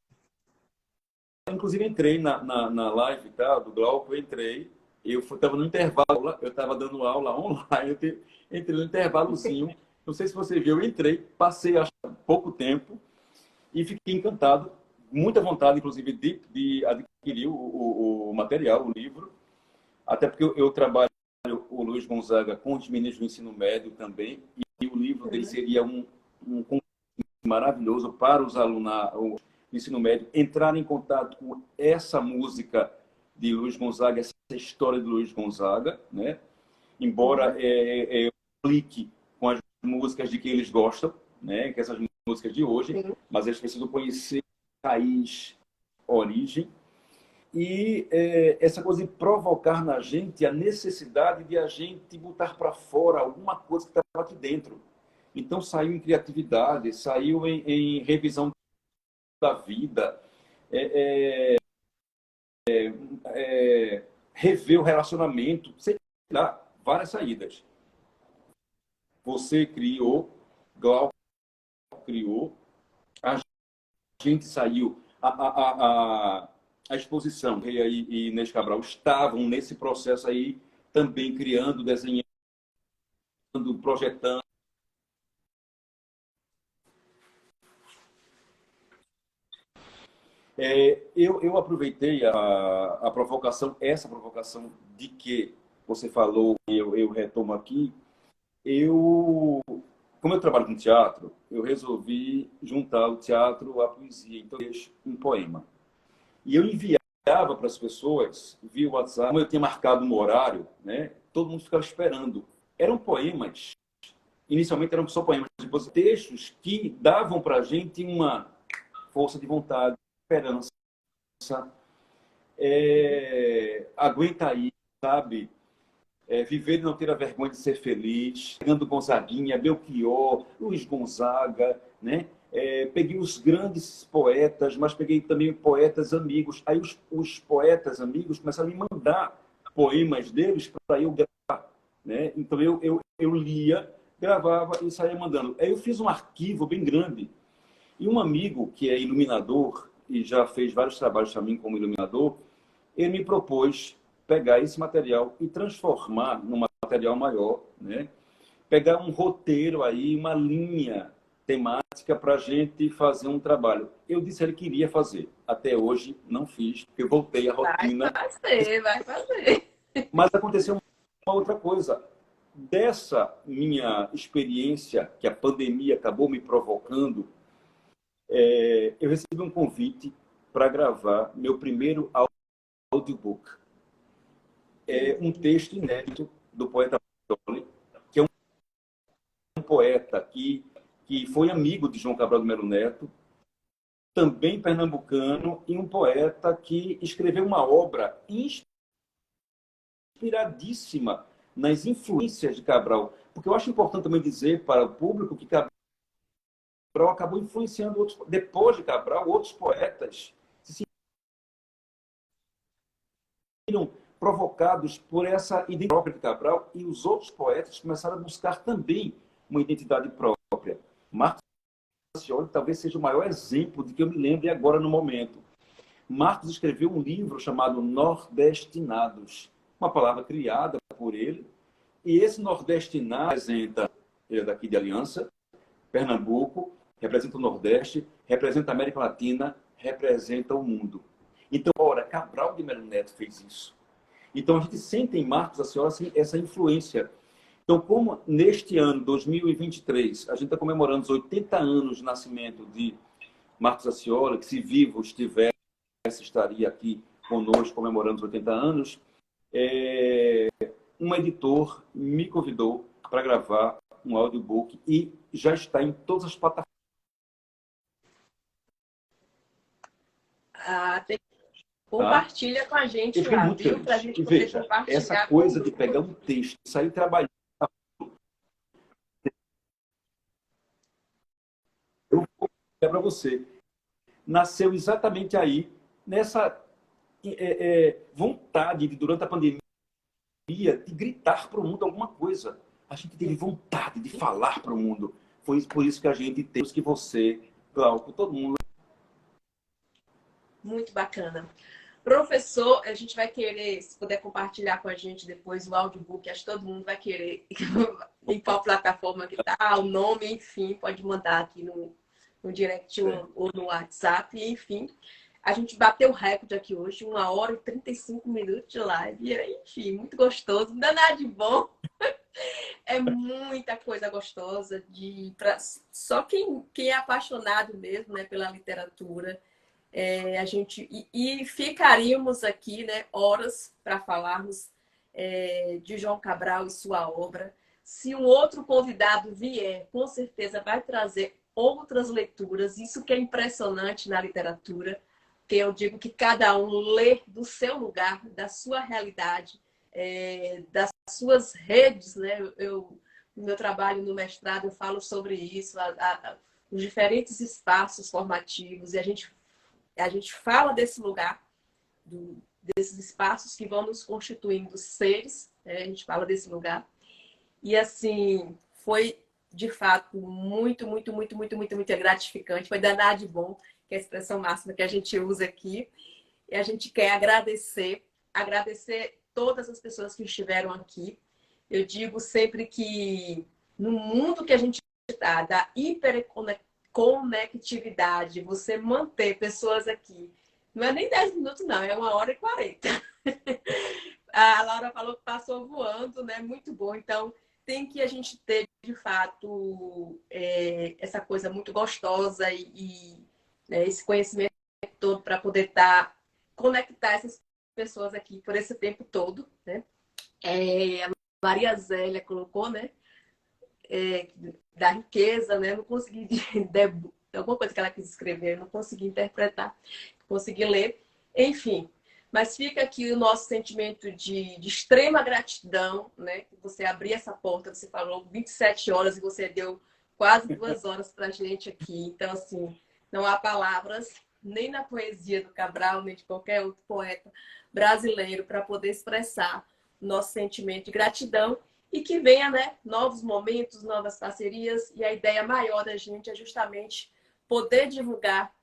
inclusive entrei na live, tá, do Glauco, eu estava no intervalo, eu estava dando aula online, eu entrei no intervalozinho, não sei se você viu, eu entrei, passei acho pouco tempo e fiquei encantado, muita vontade, inclusive, de adquirir o material, o livro, até porque eu trabalho o Luiz Gonzaga com os meninos do ensino médio também, e o livro dele seria um maravilhoso para os alunos do ensino médio entrar em contato com essa música de Luiz Gonzaga, essa história de Luiz Gonzaga, né? Embora eu aplique com as músicas de que eles gostam, né? Que essas músicas de hoje, mas eles precisam conhecer a raiz, a origem, e essa coisa de provocar na gente a necessidade de a gente botar para fora alguma coisa que estava aqui dentro. Então saiu em criatividade, saiu em revisão da vida, rever o relacionamento, sei lá, várias saídas. Você criou, Glauco criou, a gente saiu, a exposição, Rei e Inês Cabral estavam nesse processo aí, também criando, desenhando, projetando. Eu aproveitei a provocação, essa provocação de que você falou, eu retomo aqui. Como eu trabalho com teatro, eu resolvi juntar o teatro à poesia. Então, eu fiz um poema. E eu enviava para as pessoas via WhatsApp. Como eu tinha marcado um horário, né, todo mundo ficava esperando. Eram poemas. Inicialmente eram só poemas, depois textos que davam para a gente uma força de vontade, esperança, aguenta aí, sabe? Viver e não ter a vergonha de ser feliz, pegando Gonzaguinha, Belchior, Luiz Gonzaga, né? Peguei os grandes poetas, mas peguei também poetas amigos. Aí os poetas amigos começaram a me mandar poemas deles para eu gravar, né? Então eu lia, gravava e saía mandando. Aí eu fiz um arquivo bem grande. E um amigo que é iluminador e já fez vários trabalhos para mim como iluminador, ele me propôs pegar esse material e transformar num material maior, né? Pegar um roteiro aí, uma linha temática para a gente fazer um trabalho. Eu disse a ele que iria fazer. Até hoje não fiz, porque eu voltei à rotina. Vai fazer. Mas aconteceu uma outra coisa. Dessa minha experiência que a pandemia acabou me provocando, eu recebi um convite para gravar meu primeiro audiobook. É um texto inédito do poeta Paoli, que é um poeta que foi amigo de João Cabral de Melo Neto, também pernambucano, e um poeta que escreveu uma obra inspiradíssima nas influências de Cabral. Porque eu acho importante também dizer para o público que Cabral acabou influenciando outros, depois de Cabral, outros poetas se sentiram provocados por essa identidade própria de Cabral, e os outros poetas começaram a buscar também uma identidade própria. Marcos Racioli talvez seja o maior exemplo de que eu me lembre agora no momento. Marcos escreveu um livro chamado Nordestinados, uma palavra criada por ele. E esse nordestinado representa, ele é daqui de Aliança, Pernambuco, representa o Nordeste, representa a América Latina, representa o mundo. Então, ora, Cabral de Melo Neto fez isso. Então, a gente sente em Marcos Aciola assim, essa influência. Então, como neste ano, 2023, a gente está comemorando os 80 anos de nascimento de Marcos Aciola, que se vivo estivesse, estaria aqui conosco comemorando os 80 anos, um editor me convidou para gravar um audiobook e já está em todas as plataformas. Compartilha com a gente Eu fiquei lá, muito viu? feliz. Para a gente E poder veja, compartilhar essa com o coisa de grupo. pegar um texto e sair trabalhando, eu vou dizer para você, nasceu exatamente aí, nessa vontade de, durante a pandemia, de gritar para o mundo alguma coisa. A gente teve vontade de falar para o mundo. Foi por isso que a gente teve, que você, Glauco, todo mundo. Muito bacana. Professor, a gente vai querer, se puder compartilhar com a gente depois o audiobook, acho que todo mundo vai querer em qual plataforma que tá, o nome, enfim, pode mandar aqui no direct ou no WhatsApp, enfim. A gente bateu o recorde aqui hoje, 1h e 35 minutos de live, enfim, muito gostoso, não dá nada de bom. É muita coisa gostosa só quem é apaixonado mesmo, né, pela literatura. A gente e ficaríamos aqui, né, horas para falarmos de João Cabral e sua obra. Se um outro convidado vier, com certeza vai trazer outras leituras. Isso que é impressionante na literatura, que eu digo que cada um lê do seu lugar, da sua realidade, das suas redes, né? No meu trabalho no mestrado eu falo sobre isso, os diferentes espaços formativos, e a gente fala desse lugar, desses espaços que vão nos constituindo seres, né? A gente fala desse lugar. E assim, foi de fato muito, muito, muito, muito, muito, muito gratificante. Foi danado de bom, que é a expressão máxima que a gente usa aqui. E a gente quer agradecer todas as pessoas que estiveram aqui. Eu digo sempre que no mundo que a gente está, da hiperconectividade, você manter pessoas aqui, não é nem 10 minutos, não, é 1h e 40. A Laura falou que passou voando, né? Muito bom. Então, tem que a gente ter, de fato, essa coisa muito gostosa né, esse conhecimento todo para poder conectar essas pessoas aqui por esse tempo todo, né? A Maria Zélia colocou, né? Da riqueza, né? Não consegui alguma coisa que ela quis escrever, não consegui interpretar, consegui ler, enfim. Mas fica aqui o nosso sentimento de extrema gratidão, né? Você abrir essa porta, você falou 27 horas e você deu quase 2 horas para a gente aqui. Então, assim, não há palavras, nem na poesia do Cabral, nem de qualquer outro poeta brasileiro, para poder expressar o nosso sentimento de gratidão e que venha, né, novos momentos, novas parcerias. E a ideia maior da gente é justamente poder divulgar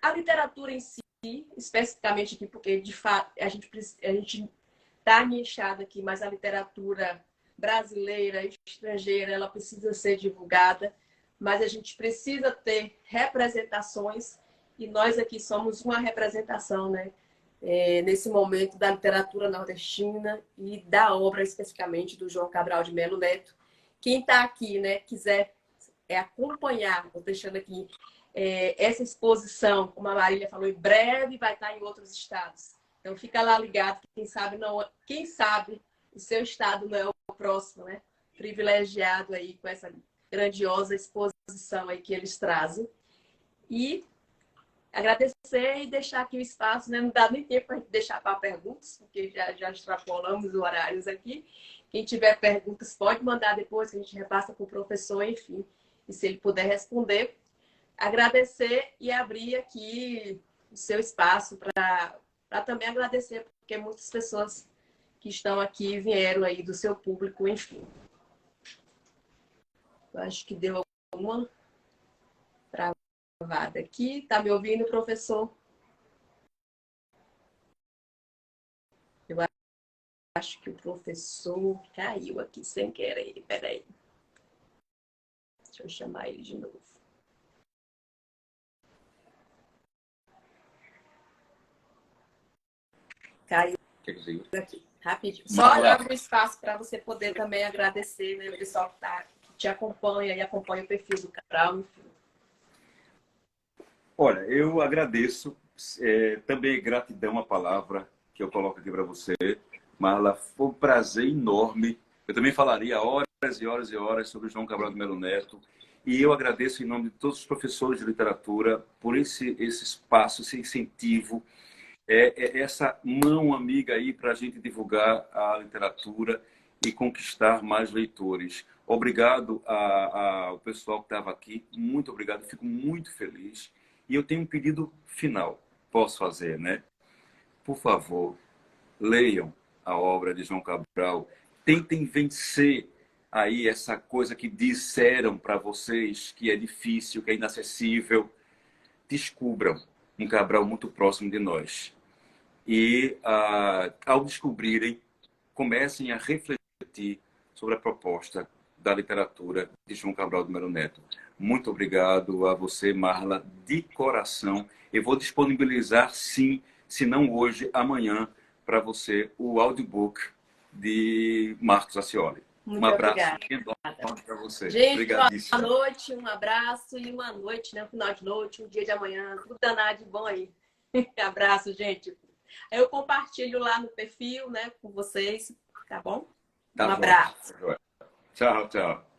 a literatura em si, especificamente aqui, porque de fato a gente está nichado aqui, mas a literatura brasileira, estrangeira, ela precisa ser divulgada, mas a gente precisa ter representações e nós aqui somos uma representação, né? Nesse momento da literatura nordestina e da obra especificamente do João Cabral de Melo Neto. Quem está aqui, né, quiser acompanhar, estou deixando aqui essa exposição, como a Marília falou, em breve vai estar em outros estados. Então fica lá ligado, quem sabe o seu estado não é o próximo, né? Privilegiado aí com essa grandiosa exposição aí que eles trazem. E agradecer e deixar aqui o espaço, né? Não dá nem tempo para deixar para perguntas, porque já extrapolamos os horários aqui. Quem tiver perguntas pode mandar depois, que a gente repassa para o professor, enfim. E se ele puder responder, agradecer e abrir aqui o seu espaço para também agradecer, porque muitas pessoas que estão aqui vieram aí do seu público, enfim. Eu acho que deu alguma travada aqui. Está me ouvindo, professor? Eu acho que o professor caiu aqui sem querer. Peraí. Deixa eu chamar ele de novo. Caiu aqui, rapidinho. Só abro espaço para você poder também agradecer, né, o pessoal que te acompanha e acompanha o perfil do Cabral, enfim. Olha, eu agradeço. Também gratidão a palavra que eu coloco aqui para você. Marla, foi um prazer enorme. Eu também falaria horas e horas e horas sobre João Cabral de Melo Neto. E eu agradeço em nome de todos os professores de literatura por esse espaço, esse incentivo, essa mão amiga aí para a gente divulgar a literatura e conquistar mais leitores. Obrigado ao pessoal que estava aqui. Muito obrigado. Fico muito feliz. E eu tenho um pedido final. Posso fazer, né? Por favor, leiam a obra de João Cabral. Tentem vencer aí essa coisa que disseram para vocês que é difícil, que é inacessível. Descubram um Cabral muito próximo de nós. E, ao descobrirem, comecem a refletir sobre a proposta da literatura de João Cabral de Melo Neto. Muito obrigado a você, Marla, de coração. Eu vou disponibilizar, sim, se não hoje, amanhã, para você, o audiobook de Marcos Acioli. Um abraço enorme para você. Gente, boa noite, um abraço e uma noite, né? Um final de noite, um dia de amanhã, tudo danado de bom aí. Abraço, gente. Eu compartilho lá no perfil, né, com vocês, tá bom? Tá um bom. abraço. Tchau, tchau.